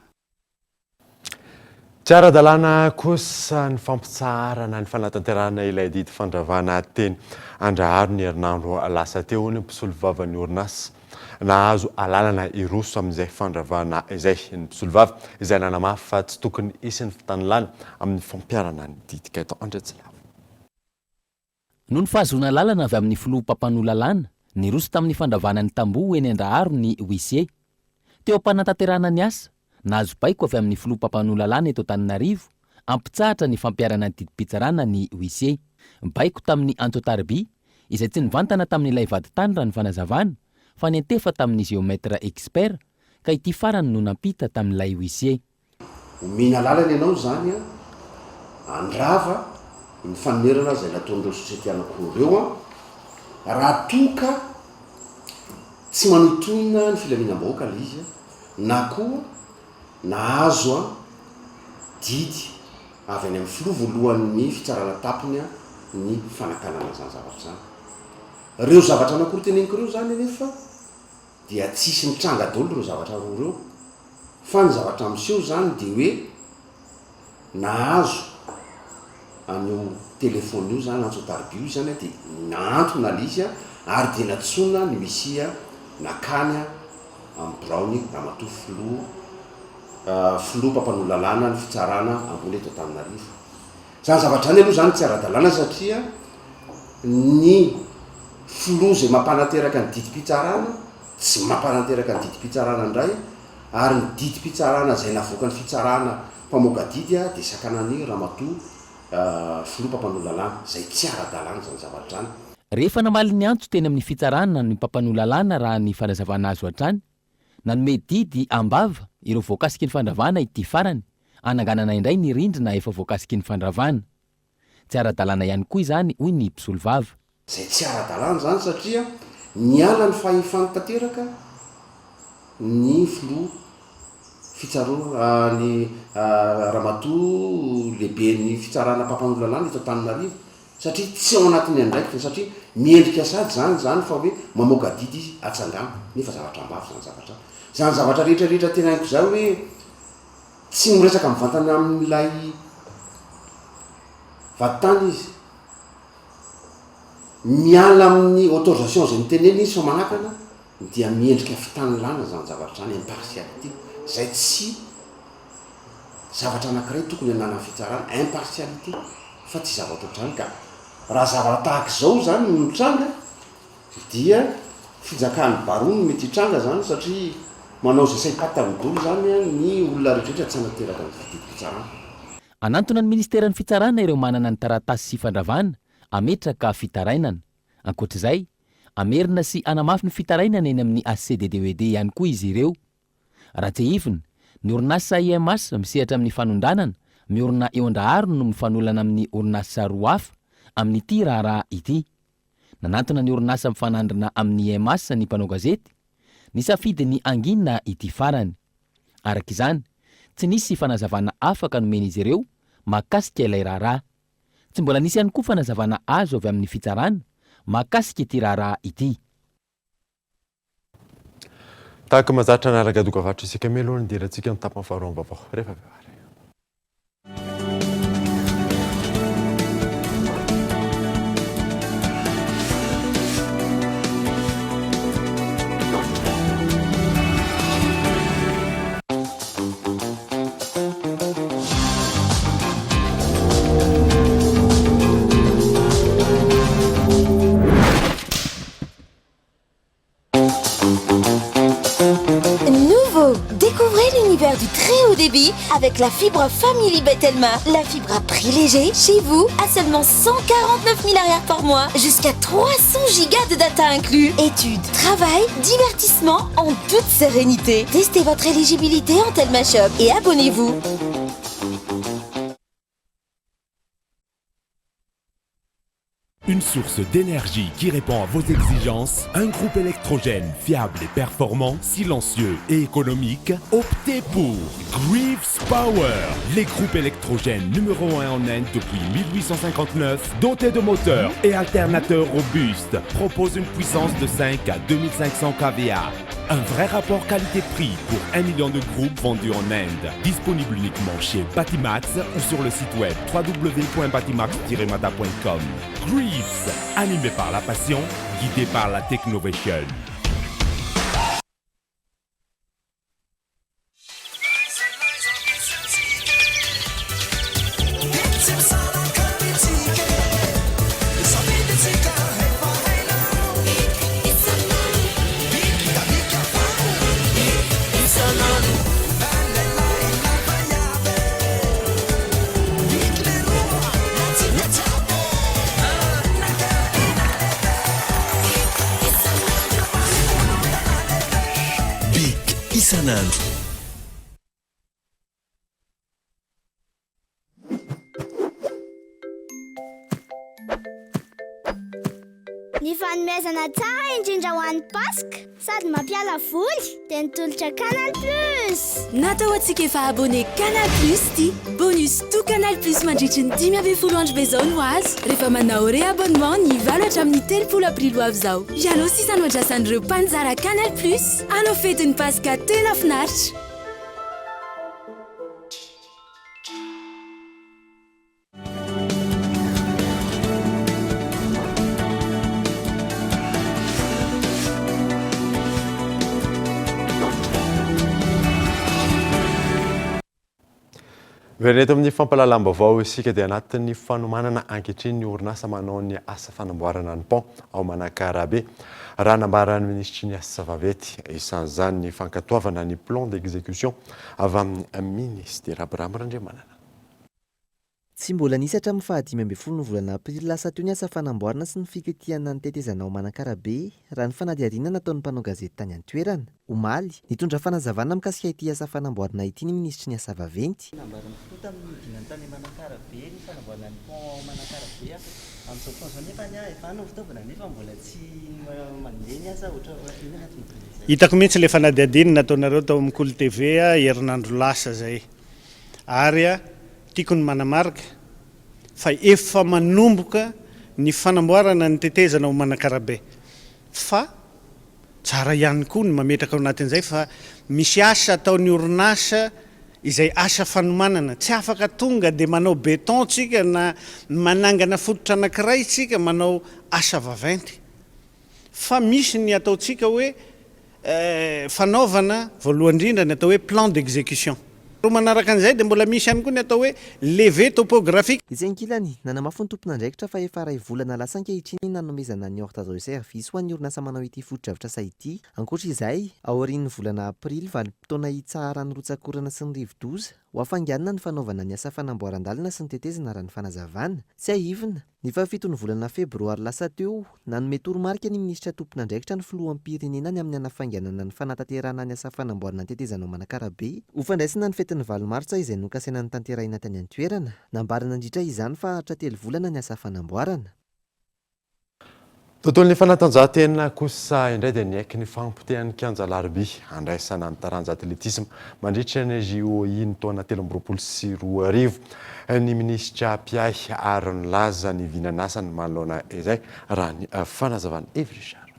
Tsy ara-dalàna kosa ny fampitsarana ny fanatanterahana ilay didy fandravana teny Andraharo ny herinandro lasa teo ny mpisolo vava ny orinasa nahazo alalana iroso amin'izay fandravana izay ny mpisolo vava izay nanamafy fa tsy tokony isy ny fitanilana amin'ny fampiarana ny didika eto Andretsilava.
Noho ny fahazona lalana avy amin'ny filoha mpampanolalalana niroso tamin'ny fandravana ny tamboho eny Andraharo ny huissier teo am-panatanterahana ny asa. Nahazo baiko avy amin'ny filoha mpampanolalalana eto Antananarivo ampitsahatra ny fampiarana ny didim-pitsarana ny huissier. Baiko tamin'ny Antotarby izay tsy nivantana tamin'ilay vaditany raha ny fanazavana fa nentefa tamin'ny géomètre expert ka ity farany no nampita tamin'ilay huissier.
Omina lalana ianao zany andrava ny fanerana izay nataon'ireo sosiety anankiroa raha toka tsy manotonina ny filaminam-bahoaka ilay izy na koa nahazo didy avy any amin'ny filoha voalohan'ny fitsarana tapony ny fanakanana zany zavatra zany. Reo zavatra anankiroa teneniko reo zany nefa dia tsisy mitranga daholo reo zavatra roa reo fa ny zavatra miseho zany dia hoe nahazo an'io telefony io zany Antotarby io zany dia naantona ilay izy ary dia natsona ny misia nakany amin'ny Braony Ramatoa filoha mpampanolalalana ny fitsarana ambony eto Antananarivo. Zany zavatra zany aloha zany tsy ara-dalàna satria ny filoha izay mampanateraka ny didi-pitsarana tsy mampanateraka ny didi-pitsarana indray ary ny didi-pitsarana izay navoaka ny fitsarana mpamoaka didy dia sakanan'ny Ramatoa filoha mpampanolalalana izay tsy ara-dalàna zany zavatra zany.
Rehefa namaly ny antso teny amin'ny fitsarana ny mpampanolalalana raha ny fanazavana azo hatrany nanome didy ambava ireo voakasiky ny fandravana ity farany ananganana indray ny rindrina efa voakasiky ny fandravana. Tsy ara-dalàna ihany koa izany hoy ny mpisolo vava.
Zay tsy ara-dalàna zany satria niala ny fahefany tanteraka ny filoha fitsaroana ny ramatoa lehibe ny fitsarana mpampanololalàna eto Antananarivo satria tsy ao anatiny andraikitra satria miendrika sady zany fa hoe mamoaka didy izy atsangana nefa zavatra mafy zany zavatra rehetrarehetra tena haiko zao hoe tsy miresaka mivantana amin'ilay vatitany izy miala amin'ny autorisation zay mitenena izy fa manakana dia miendrika fitanilana zany zavatra zany impartialité zay tsy zavatra anankiray tokony anana fitsarana impartialité fa tsy zavatra ohatrany ka raha zavatra tahaka zao zany no tranga dia fijakan'ny barony mety hitranga zany satria manao zay saim-patangolo zany ny olona rehetrarehetra tsy anateraka ny fitsarana.
Anantona ny ministeran'ny fitsarana ireo manana ny taratasy sy fandravana ametraka fitarainana. Ankoatr'izay, amerina sy anamafy ny fitarainana eny amin'ny ACDDED ihany koa izy ireo. Raha tsy hivina, ny orinasa IMS misehatra amin'ny fanondranana, miorina eo andaharo no mifanolana amin'ny orinasa roa hafa amin'ity raharaha ity. Nanantona ny orinasa mifanandrina amin'ny IMS ny mpanao gazety, nisafidy ny anginina ity farany. Arak'izany, tsy nisy fanazavana afaka nomena izy ireo mahakasika ilay raharaha. Tsy mbola nisy ihany koa fanazavana azo avy amin'ny fitsarana mahakasika ity raharaha ity.
Tahaka mazatra anaraka dokavatra isika melohany dia ratsika ny tapany faharoa amin'ny vaovao rehefa avy ary.
Du très haut débit avec la fibre Family Betelma. La fibre à prix léger chez vous à seulement 149 000 arrières par mois, jusqu'à 300 gigas de data inclus. Études, travail, divertissement en toute sérénité. Testez votre éligibilité en Telma Shop et abonnez-vous.
Une source d'énergie qui répond à vos exigences, un groupe électrogène fiable et performant, silencieux et économique. Optez pour Greaves Power, les groupes électrogènes numéro 1 en Inde depuis 1859, dotés de moteurs et alternateurs robustes, proposent une puissance de 5 à 2500 kVA. Un vrai rapport qualité-prix pour 1 million de groupes vendus en Inde. Disponible uniquement chez Batimax ou sur le site web www.batimax-mata.com. Greaves, animé par la passion, guidé par la technovation.
Ny fanomezana tsara indrindra ho an'ny Pasika sady mampiala voly dia nitolotra Canal Plus.
Natao antsika efa abonné Canal Plus ty. Bonus tout Canal Plus mandritry ny 10 andro bezao no azo. Rehefa manao réabonnement ny 20 hatramin'ny 30 aprily ho avy izao. Ianao sisa no andrasan'ireo mpanjara Canal Plus. Anao fetin'ny Pasika tena finaritra.
Vereto amin'ny fampalalam-baovao isika dia anatin'ny fanomanana ankehitriny ny orinasa manao ny asa fanamboarana ny pont ao Manakarabe. Raha nambaran'ny ministry ny asa vavety isan'izany ny fankatoavana ny plan d'exécution avy amin'ny ministère Abraham Randriamanana.
Tsy mbola nisy hatramin'ny fahadimy amby folo ny volana aprily lasa teo ny asa fanamboarana sy ny fiketihana ny tetezana Manakarabe raha ny fanadihariana nataon'ny mpanao gazety tany an-toerana. Omaly nitondra fanazavana mikasika ity asa fanamboarana ity ny ministry ny asa vaventy.
Nambarany fotoa tamin'ny dinany tany Manakarabe ny fanamboarana ny pont Manakarabe amin'izao fotoana izao nefa efa no fitaovana nefa mbola tsy mandeha ny asa ohatra inona ty.
Hitako mihitsy le fanadihadiana nataonareo tao amin'ny Kolo TV herinandro lasa zay. Ary tiako ny manamarika fa efa manomboka ny fanamboarana ny tetezana ao Manakarabe. Fa tsara ihany koa ny mametraka ao anatin'izay fa misy asa ataon'ny orinasa izay asa fanomanana, tsy afaka tonga dia manao béton tsika na manangana fototra anankiray tsika manao asa vaventy. Fa misy ny ataontsika hoe fanaovana voalohany indrindra ny atao hoe plan d'exécution. Manaraka an'izay dia mbola misy ihany koa ny atao hoe levé topographique.
Izay ankilany nanamafy ny tompon'andraikitra fa efa iray volana lasa ankehitriny nanomezana ny ordre de service ho an'ny orinasa manao ity fototra say ity. Ankoatra izay aorian'ny volana aprily valim-potoana hitsahara ny rotsakorana sy ny rivo-doza ho afanganana ny fanaovana ny asa fanamboaran-dalana sy ny tetezana raha ny fanazavana. Tsy ahivina ny fafitony volana febroary lasa teo nanome toromarika ny minisitra tompon'andraikitra ny filohampirenena ny amin'ny anafanganana ny fanatanterahana ny asa fanamboarana ny tetezana ao Manakarabe ho fandraisana ny fetin'ny 9 martsa izay nokasena ny tanterahina tany an-toerana. Nambarana nandritra izany fa hatra 3 volana ny asa fanamboarana.
Tontolon'ny fanatanjahantena kosa indray dia niaiky ny fampitehan'ny kianja Larby andraisana ny taranja atletisme mandritra ny JOI ny taona 2024. Ny minisitra Piay ary nilaza ny vinanasany manoloana izay raha ny fanazavana Evrichard.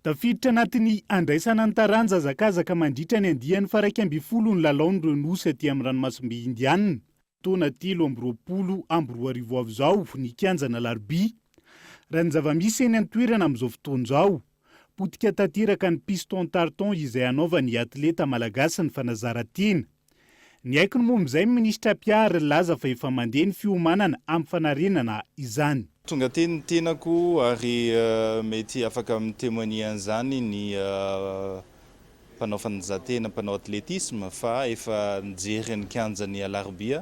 Tafiditra anatin'ny andraisana ny taranja hazakazaka mandritra ny andiany faraika amby folo ny lalaon'ny Renosy aty amin'ny ranomasimbe Indiana. Taona 2024 amby 2024 avy izao ny kianjana Larby. Raha ny zava-misy eny an-toerana amin'izao fotoana izao, potika tanteraka ny piston tarton izay anaovan'ny atleta malagasy ny fanazara-tena. Ny haiko ny momba izay minisitra Piary laza fa efa mandeha ny fiomanana amin'ny fanarenana izany.
Tonga teny ny tenako ary mety afaka mitémoigner an'izany ny mpanao fanazaratena, mpanao atletisme fa efa nijery ny kianjany Larby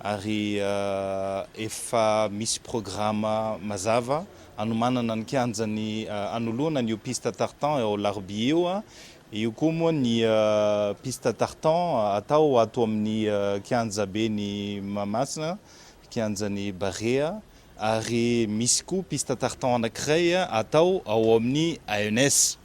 ary efa misy programme mazava anomanana ny kianjany anoloana ny piste tartan ao Larby eo. Io koa moa ny piste tartan atao ato amin'ny kianja be ny Mahamasina, kianjany Barea, ary misy koa piste tartan anankiray atao ao amin'ny ANS.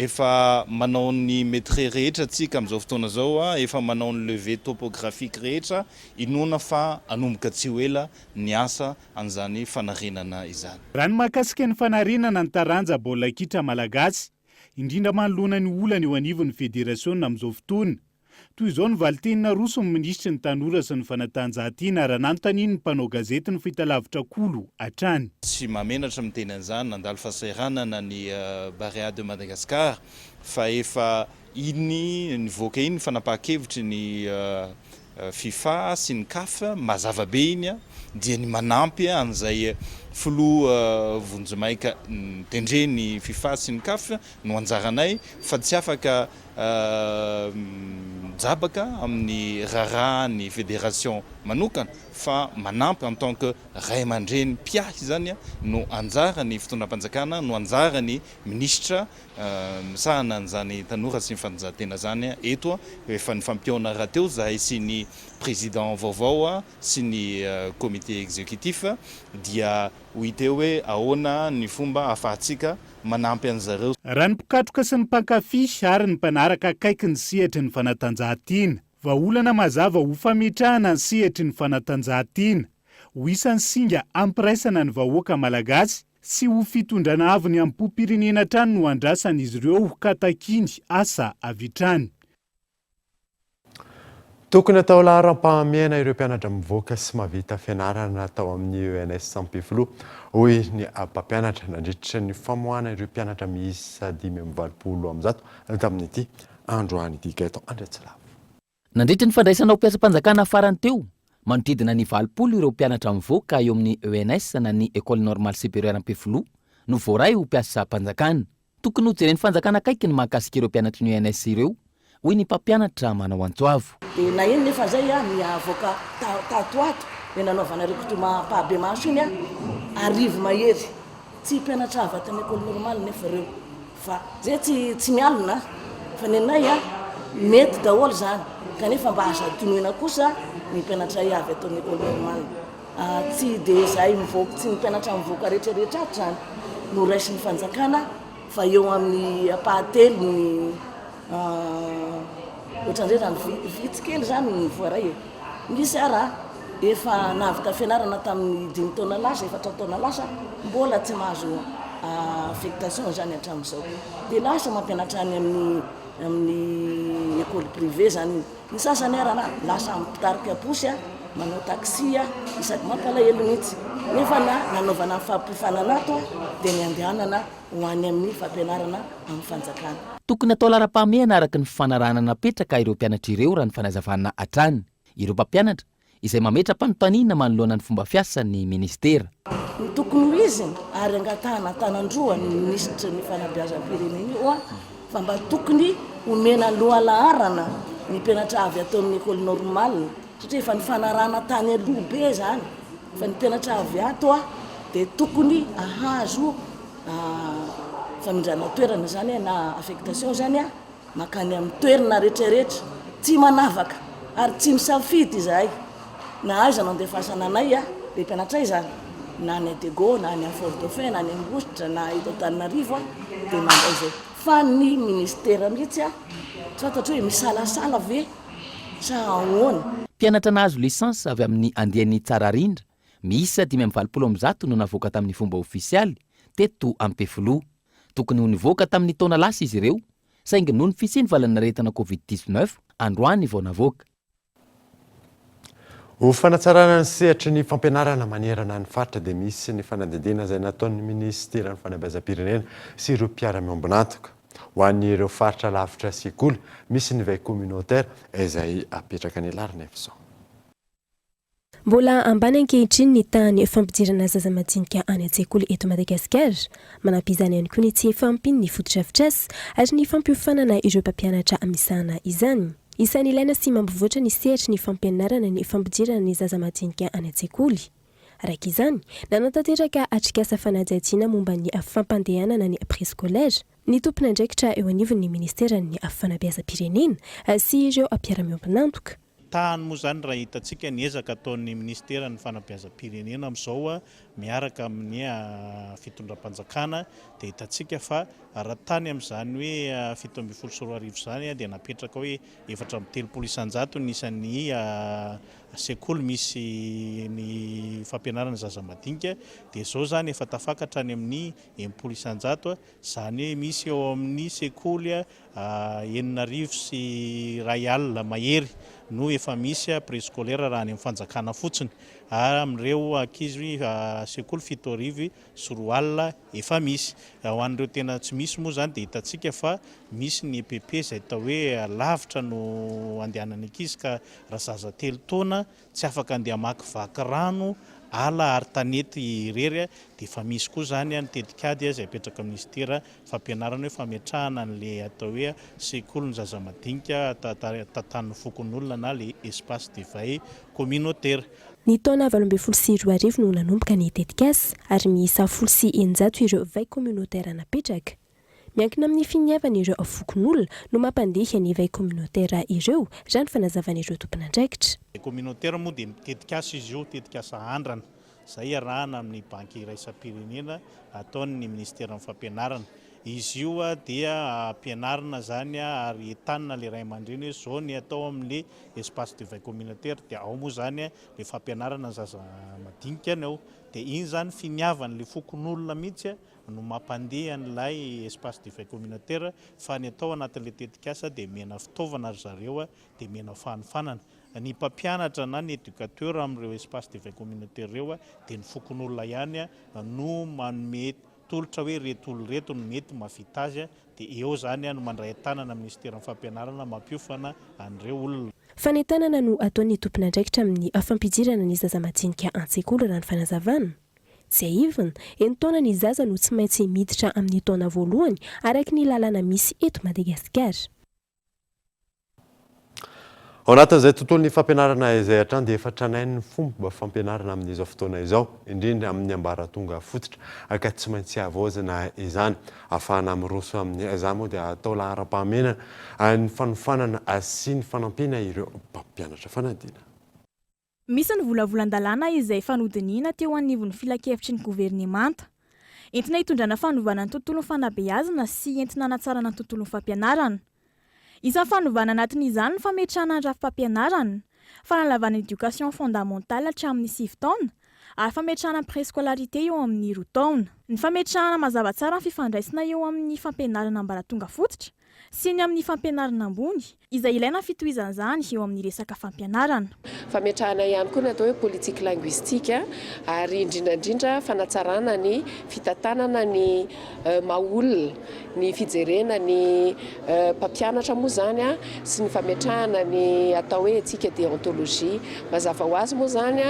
Efa manao ny métré rehetra tsika amin'izao fotoana izao, efa manao ny levé topographique rehetra, inona fa anomboka tsy ho ela ny asa an'izany fanarenana izany.
Raha ny mahakasika ny fanarenana ny taranja baolina kitra malagasy, indrindra manoloana ny olana eo anivon'ny federasiona amin'izao fotoana. Toy izao ny valitenina roso ny ministry ny tanora sy ny fanatanjahantena raha nanontaniany ny mpanao gazety ny fahitalavitra kolo hatrany.
Tsy mamenatra miteny an'izany nandalo fahasahiranana ny Barea de Madagascar fa efa iny nivoaka iny fanapahan-kevitry ny FIFA sy ny CAF mazava be iny dia ny manampy an'izay filoha vonjimaika tendre ny FIFA sy ny CAF no anjaranay fa tsy afaka jabaka amin'ny rara ny fédération manokana fa manampy en tant que ray aman-dreny Piay zany no anjara ny fitondram-panjakana, no anjara ny ministra misahana an'izany tanora sy ny fanatanjahantena zany eto efa ny fampiona raha teo zahay sy ny président vaovao sy ny comité exécutif dia ho hita hoe ahoana ny fomba ahafahantsika manampy an'zareo.
Raha ny mpikatroka sy ny mpankafy ary ny mpanaraka akaiky ny sehatry ny fanatanjahantena, vahaolana mazava ho fametrahana ny sehatry ny fanatanjahantena, ho isan'ny singa ampiraisana ny vahoaka malagasy sy ho fitondrana avy ny am-po-pirenena hatrany no andrasan'izy ireo ka takiany asa avitrany.
Tokony atao laharam-pahamiana ireo mpianatra mivoaka sy mahavita fianarana atao amin'ny ENS Sampiflo hoy ny mpampianatra nandritra ny famoahana ireo mpianatra miisa 520 tamin'ity androany ity Gaetan Andretsilava.
Nandritra ny fandraisana mpiasa-panjakana farany teo manodidina ny 20 ireo mpianatra mivoaka eo amin'ny ENS na ny École Normale Supérieure Ampiflo no voaray ho mpiasa-panjakana. Tokony ho jereny fanjakana akaiky ny mahakasika ireo mpianatra ny ENS ireo. Hoy ny mpampianatra manao antsoavo.
Dia na eny nefa zay ny avoka tato ato nanaovana recrutement-pahabe maso iny arivo mahery tsy mpianatra avy atany école normale nefa reo fa zay tsy mialona fa ny anay mety daholo zany kanefa mba aza tonoina kosa ny mpianatra avy atao école normale tsy de zay mivoaka tsy mpianatra mivoaka rehetrarehetra ato zany no raisin'ny fanjakana fa eo amin'ny apahatelo ny ohatran'izay zany vitsy kely zany ny voaray misy ara efa navika fianarana tamin'ny 5 taona lasa 4 taona lasa mbola tsy mahazo affectation zany hatramin'izao dia lasa mampianatra any amin'ny école privé zany ny sasany arana lasa mipitarika posy manao taxi isaky mampalahelo mihitsy nefa nanaovana ny fampifanana ato dia ny andehanana ho any amin'ny fampianarana amin'ny fanjakana.
Tokony atao lara-pahamehana araka ny fifanarahana napetraka ireo mpianatra ireo raha ny fanazavana hatrany ireo mpampianatra izay mametra-panontaniana manoloana ny fomba fiasan'ny ministera.
Ny tokony ho izy ary angatahana tanandroa ny ministra ny fanabeazam-pirenena io fa mba tokony omena lohalaharana ny mpianatra avy atao amin'ny école normale satria efa ny fanarahana tany aloha be zany fa ny mpianatra avy ato dia tokony ahazo famindrana toerana zany na affectation zany makany amin'ny toerana rehetrarehetra tsy manavaka ary tsy misafidy izahay na aiza nandefasana anay le mpianatra izany na any Adego na any Fort-Dauphin na any Ambositra na eto Antananarivo dia mandray zay fa ny ministera mihitsy tsy fantatra hoe misalasala ve sa ahoana.
Mpianatra nahazo lisansa avy amin'ny andiany tsara rindra miisa 520 no navoaka tamin'ny fomba ofisialy teto Ampefilo. Tokony ho nivoaka tamin'ny taona lasa izy ireo saingy noho ny fisiany valanaretana COVID-19 androany vao navoaka.
Ho fanatsarana ny sehatry ny fampianarana manerana ny faritra dia misy ny fanadidina izay nataon'ny ministeran'ny fanabeazam-pirenena sy ireo mpiara-miombonantoka ho an'ireo faritra lavitra sekoly misy ny veille communautaire izay apetraka ny larina efizao.
Mbola ambany ankehitriny ny tany fampidirana zaza madinika any an-tsekoly eto Madagasikara, manampy izany ihany koa ny tsy fampiny ny fotodrafitrasa ary ny fampiofanana ireo mpampianatra amisana izany. Isan'ny ilaina sy mampivoatra ny sehatry ny fampianarana ny fampidirana ny zaza madinika any an-tsekoly. Araka izany, nanatanteraka atrikasa fanadihadiana momba ny fampandehanana ny préscolaire, ny tompon'andraikitra eo anivon'ny ministeran'ny fanabeazam-pirenena sy ireo mpiara-miombonantoka.
Tahany moa zany raha hitantsika ny ezaka ataon'ny ministeran'ny fanabeazam-pirenena amin'izao miaraka amin'ny fitondram-panjakana dia hitantsika fa raha tany amin'izany hoe 724 zany dia napetraka hoe 430 nisan'ny sekoly misy ny fampianarana zaza madinika dia izao zany efa tafakatra any amin'ny 100 zany misy eo amin'ny sekoly 9 sy Rayal mahery no efa misy préscolaire raha any amin'ny fanjakana fotsiny ary amin'ireo ankizy sekoly 7 sy Roal efa misy. Ho an'ireo tena tsy misy moa zany dia hitantsika fa misy ny EPP izay atao hoe lavitra no andehanany ankizy ka raha zaza 3 taona tsy afaka andeha hamakivaky rano ala ary tanety irery dia efa misy koa zany ny tetikady izay apetraka ministera fampianarana hoe fametrahana an'le atao hoe sekoly ny zaza madinika tantan'ny fokon'olona na le espace de veille communautaire.
Ny taona 2024 no nanomboka ny tetikasa ary miisa 900 ireo veille communautaire napetraka. Miankina amin'ny finiavana ireo fokon'olona no mampandeha ny veille communautaire ireo raha ny fanazavana ireo tompon'andraikitra.
Communautaire moa dia tetikasa izy io, tetikasa andrana izay arahana amin'ny banky iraisam-pirenena ataon'ny ministeran'ny fampianarana. Izy io dia ampianarana zany ary entanina le ray aman-dreny hoe zao ny atao amin'le espace de veille communautaire dia ao moa zany le fampianarana zaza madinika ao dia iny zany finiavan'le fokon'olona mihitsy no mampandeha an'ilay espace de veille communautaire fa ny atao anatin'le tetikasa dia mena fitaovana ry zareo dia mena fanofanana. Ny mpampianatra na ny éducateur amin'ireo espace de veille communautaire ireo dia ny fokon'olona ihany no manome tolotra hoe retolo reto no mety mavita azy dia eo zany no mandray tanana ministeran'ny fampianarana mampiofana an'ireo olona.
Fanentanana no ataon'ny tompon'andraikitra amin'ny fampidirana ny zaza madinika an-tsekoly raha ny fanazavana. Tsy aivana, taona ny zaza no tsy maintsy miditra amin'ny taona voalohany araka ny lalana misy eto Madagasikara.
ao anatin'izay tontolo ny fampianarana izay hatrany dia efa tranainy ny fomba fampianarana amin'izao fotoana izao indrindra amin'ny ambaratonga fototra ka tsy maintsy avoazana izany ahafahana miroso amin'ny izany moa dia atao lahara-pahamenana ny fanofanana sy ny fanampiana ireo mpampianatra fanadina.
Misy ny volavolan-dalàna izay fanodinina teo anivon'ny filakevitry ny governemanta. Entina hitondrana fanovana ny tontolon'ny fanabeazana sy entina hanatsarana ny tontolon'ny fampianarana. Isan'ny fanovana anatin'izany ny fametrahana ny rafim-pampianarana, fanalavana éducation fondamentale hatramin'ny 9 taona ary fametrahana préscolarité eo amin'ny 2 taona. Ny fametrahana mazava tsara ny fifandraisana eo amin'ny fampianarana ambaratonga fototra sy ny amin'ny fampianarana ambony izay ilaina fitohizan'izany eo amin'ny resaka fampianarana.
Fametrahana ihany koa ny atao hoe politique linguistique ary indrindrandrindra fanatsarana ny fitantanana ny maolona, ny fijerena ny mpampianatra moa zany sy ny fametrahana ny atao hoe éthique déontologie. Mazava ho azy moa zany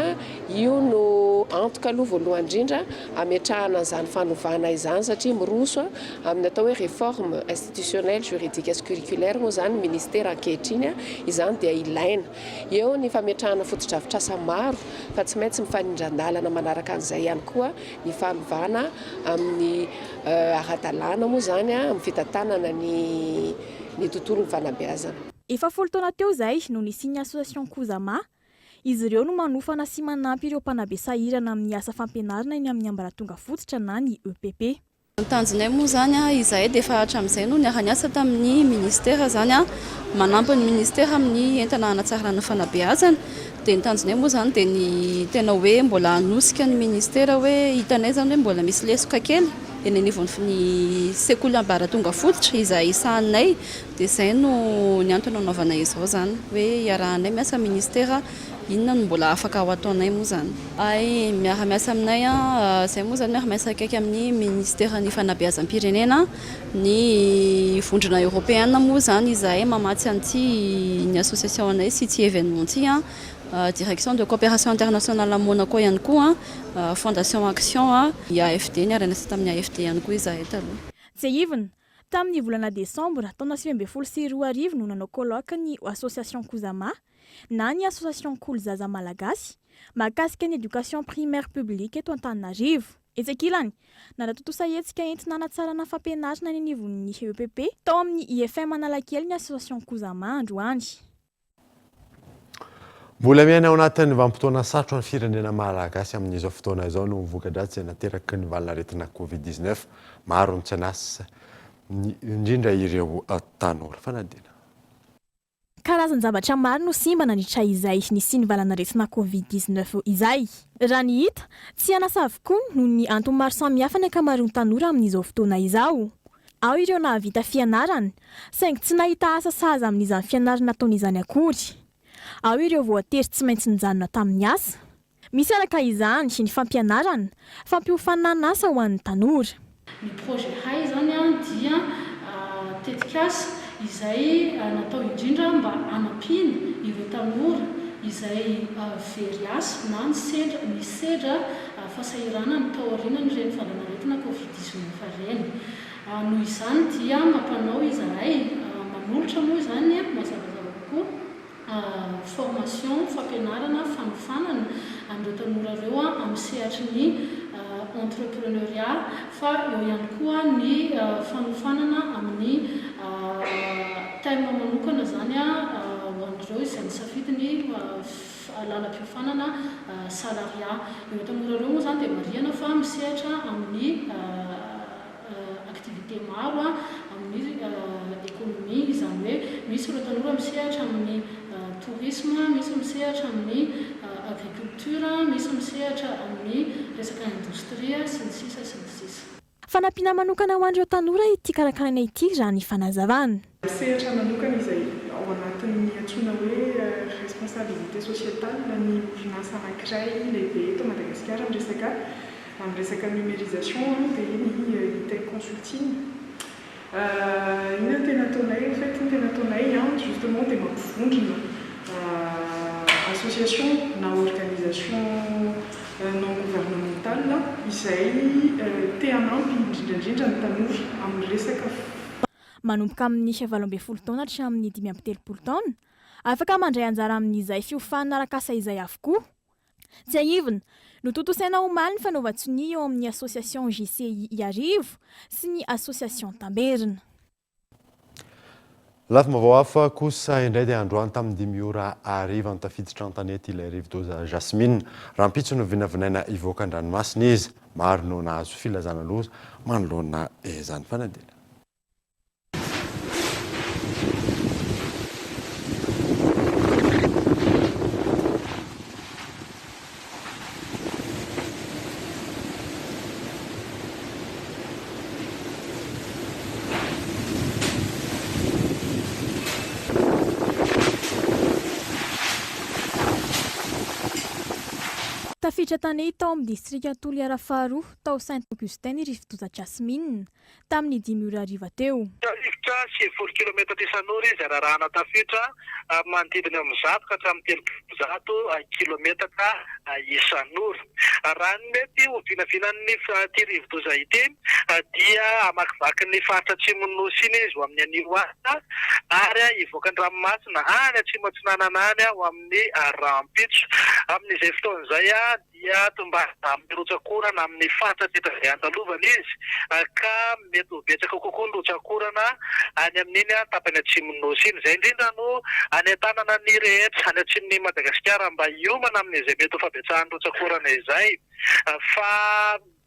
io no antoka aloha voalohany indrindra ametrahana izany fanovana izany satria miroso amin'ny atao hoe réforme institutionnelle juridique sy curriculaire moa zany ministère ankehitriny izany dia ilaina. Eo ny fametrahana fotodrafitrasa maro fa tsy maintsy mifanindran-dalana manaraka an'izay ihany koa ny fanovana amin'ny ara-dalàna moa zany amin'ny fitantanana ny tontolon'ny fanabeazana.
Efa 10 taona teo izay no nisiany association Kozama. Izy ireo no manofana sy manampy ireo mpanabe sahirana amin'ny asa fampianarana eny amin'ny ambaratonga fototra na ny EPP.
Tanjonay moa zany izahay dia efa hatramin'izay no niara-niasa tamin'ny ministera zany manampy ny ministera amin'ny entana hanatsarana ny fanabeazana. Dia ny tanjonay moa zany dia ny tena hoe mbola hanosika ny ministera hoe hitanay zany hoe mbola misy lesoka kely eny anivon'ny sekoly ambaratonga fototra izay isahanay dia izay no ny antony anaovanay izao zany hoe iarahanay miasa ministera inona no mbola afaka ao ataonay moa zany. Ay miara-miasa aminay izay moa zany miara-miasa akaiky amin'ny ministera ny fanabeazam-pirenena, ny vondrona européenne moa zany izahay mamatsy an'ity ny association anay sy ity événement ty direction de coopération internationale à Monaco ihany koa fondation action AFD niara-niasa tamin'ny AFD ihany koa izahay taloha.
Tsehivina tamin'ny volana Desambra taona 2022 no nanao colloque ny association Kozama na ny association Kolozaza Malagasy mahakasika ny éducation primaire publique eto Antananarivo. Etsekilany nanatotosa hetsika entina hanatsarana fampianarana ny anivon'ny EPP tao amin'ny IFM Analakely ny association Kozama androany.
Mbola miaina ao anatin'ny vanim-potoana sarotra ny firenena malagasy amin'izao fotoana izao no mivoka-dratsy nateraky ny valinaretina Covid-19 maro ny tsy anasa indrindra ireo tanora fanadina.
Karazan-javatra maro no simba nandritra izay nisy ny valanaretina Covid-19 izay. Raha ny hita, tsy anasa avokoa noho ny antony maro samihafa ny ankamaroan'ny tanora amin'izao fotoana izao. Ao ireo nahavita fianarana, saingy tsy nahita asa sahaza amin'izany fianarana nataon'izany akory. Ao ireo voatery tsy maintsy nijanona tamin'ny asa. Misy araka izany ny fampianarana, fampiofanana asa ho an'ny tanora.
Ny projet hay zany dia tetikasa izay natao indrindra mba hanampiana ireo tanora izay very asa na ny sedra fasahirana ny tao aorianany ireny valanaretina Covid-19 ireny. Noho izany dia mampanao izahay manolotra moa izany mazavazava kokoa formation fampianarana fanofanana an'ireo tanora ireo amin'ny sehatry ny entrepreneuriat fa eo ihany koa ny fanofanana amin'ny thème manokana zany ho an'ireo izay nisafidy ny lalam-piofanana salariat. Eo tanora ireo moa zany dia marihana fa misehatra amin'ny activité maro amin'ny économie, izany hoe misy ireo tanora misehatra amin'ny tourisme, misy misehatra amin'ny agriculture, misy misehatra amin'ny resaka industria sy ny sisa sy ny sisa.
Fanampiana manokana ho an'ireo tanora ity karakaraina ity raha ny fanazavana.
Misehatra manokana izay ao anatin'ny antsoina hoe responsabilité sociétale ny orinasa anankiray lehibe eto Madagasikara amin'ny resaka numérisation dia ny ITEC consulting. Ina tena ataonay, en fait tena ataonay justement dia mampivondrona association na organisation non gouvernementale izay te hanampy indrindrandrindra ny tanora amin'ny resaka
manomboka amin'ny 17 taona hatramin'ny 13 taona afaka mandray anjara amin'izay fiofanana arakasa izay avokoa. Tsy aivina no tontosaina omaly ny fanaovan-tsoni eo amin'ny association JCI Iarivo sy ny association Tamberina.
Lafa vaovao hafa kosa indray dia androany tamin'ny 5 ora ariva ny tafiditra an-tanety ilay rivodoza Jasmine rahampitso no vinavinaina ivoaka an-dranomasina izy maro no nahazo filazana loza manoloana izany fanadina.
Tafiditra tany tao amin'ny distrika Toliara faharoa tao Saint-Augustin ny rivodoza Jasmine tamin'ny 5 ora ariva teo.
Tafiditra 70 kilometatra isan'ora izy ararahana tafiditra manodidina amin'ny 100 ka hatramin'ny 300 kilometatra isan'ora. Raha ny mety ho vinavinan'ny ity rivodoza ity dia amakivaky ny faritra atsimon' nosy iny izy ho amin'ny anio any ary ivoaka an-dranomasina any atsimo atsinanana any ho amin'ny rahampitso. Amin'izay fotoan'izay dia tombana amin'ny rotsakorana amin'ny faritra tetra andalovana izy ka mety ho betsaka kokoa ny rotsakorana any amin'iny tapany atsimon' nosy iny. Izay indrindra no any an-tanana ny rehetra any atsimon'ny Madagasikara mba hiomana amin'izay mety ho fabetsahan'ny rotsakorana izay fa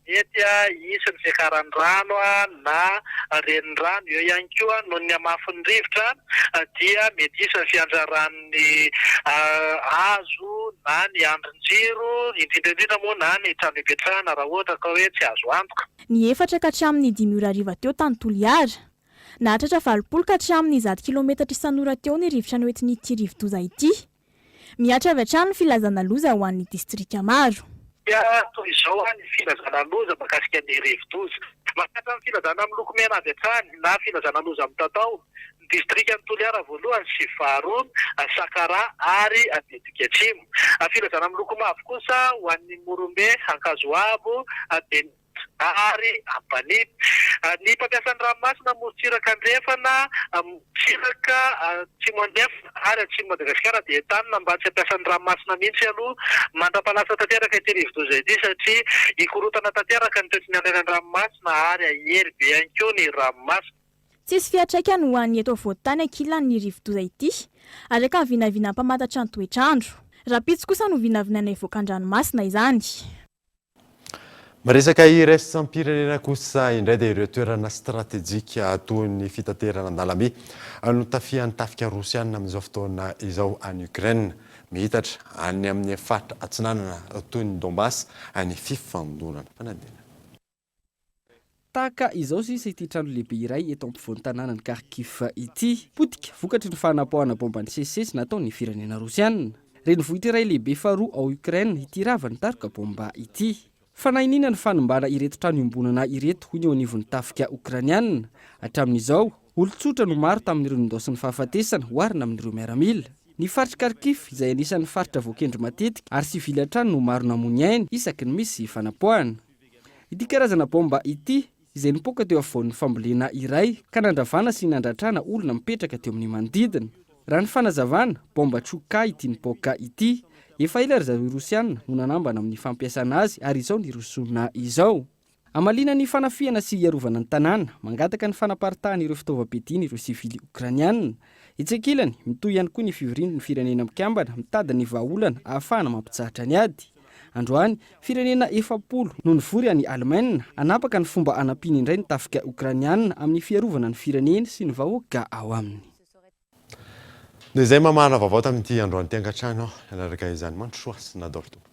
mety isany fiakaran-drano na renin-drano eo ihany koa noho ny hamafin'ny rivotra dia mety isany fiandraran'ny hazo na ny andrin-jiro indrindra moa na ny trano ipetrahana raha ohatra ka hoe tsy azo antoka.
Ny efatra ka hatramin'ny 5 ora ariva teo tany Toliara nahatratra 20 ka hatramin'ny 100 kilometatra isan'ora teo ny rivotra noentin'ity rivodoza ity. Miatra avy hatrany ny filazana loza ho an'ny distrika maro.
Toy izao ny filazana loza mahakasika ny rivodoza. Mahakatra ny filazana amin'ny loko mena avy hatrany na filazana loza amin'ny tatao ny distrika ny Toliara voalohany sy faharoa, Sakara ary Betika Atsimo. Filazana amin'ny loko mavo kosa ho an'ny Morombe, Ankazoabo, ary Ampani. Ny mpampiasan'ny ranomasina morontsiraka andrefana, morontsiraka atsimo andrefana ary atsimo Madagasikara dia entanina mba tsy hampiasan'ny ranomasina mihitsy aloha mandra-palasa tanteraka ity rivodoza ity satria hikorotana tanteraka ny toetsin'ny andrainan'ny ranomasina ary ahery be ihany koa ny ranomasina.
Tsisy fiantraikany ho an'ny eto afovoan-tany ankilan'ny rivodoza ity araka ny vinavina mpamantatra ny toetrandro. Rahampitso kosa no vinavinaina ivoaka an-dranomasina izany.
Maresaka iraisam-pirenena kosa indray dia ireo toerana stratéjika toy ny fitaterana an-dalamby no tafian'ny tafika rosiana amin'izao fotoana izao any Ukraine mihitatra any amin'ny faritra atsinanana toy ny Donbass any fifandonana fanadina.
Tahaka izao sisa ity trano lehibe iray eto ampovoan'ny tanàna ny Kharkiv ity potika vokatry ny fanapahoana bomba ny sesesy nataon'ny firenena rosiana. Renivohitra iray lehibe faharoa ao Ukraine ity rava ny taroka bomba ity. Fanahinina ny fanimbana ireto trano iombonana ireto ho ny eo anivon'ny tafika Ukrainiana. Hatramin'izao, olon-tsotra no maro tamin'ireo nindosiny fahafatesana hoarina amin'ireo miaramila. Ny faritra Kharkiv izay anisan'ny faritra voakendry matetika ary sivily trano no maro namony ainy isaky ny misy fanapoahana. Ity karazana bomba ity izay nipoaka teo afovoan'ny fambolena iray ka nandravana sy nandratrana olona mipetraka teo amin'ny manodidina. Raha ny fanazavana, bomba Tsuka ity nipoaka ity efa ela ry zareo Rosiana no nanambana amin'ny fampiasana azy ary izao ny rosona izao. Amalina ny fanafiana sy iarovana ny tanàna, mangataka ny fanaparitahana ireo fitaovam-piadiana ireo sivily Ukrainiana. Itsekilany mitoy ihany koa ny fivorian'ny firenena mikambana mitady ny vahaolana ahafahana mampitsahatra ny ady. Androany, firenena 70 no nivory any Allemagne anapaka ny fomba anampiana indray ny tafika Ukrainiana amin'ny fiarovana ny firenena sy ny vahoaka ao aminy.
Dia izay mamana vaovao tamin'ity androany tengatrano anaraka izany mandrosoa sy nadoro tompoko.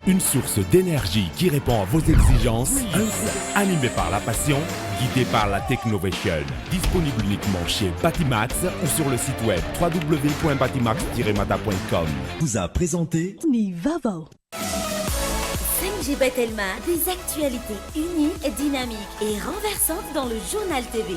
Une source d'énergie qui répond à vos exigences. Un groupe animé par la passion, guidé par la technovation. Disponible uniquement chez Batimax ou sur le site web www.batimax-mata.com.
Vous a présenté
Nivavo.
5G Batelma, des actualités uniques, dynamiques et renversantes dans le journal TV.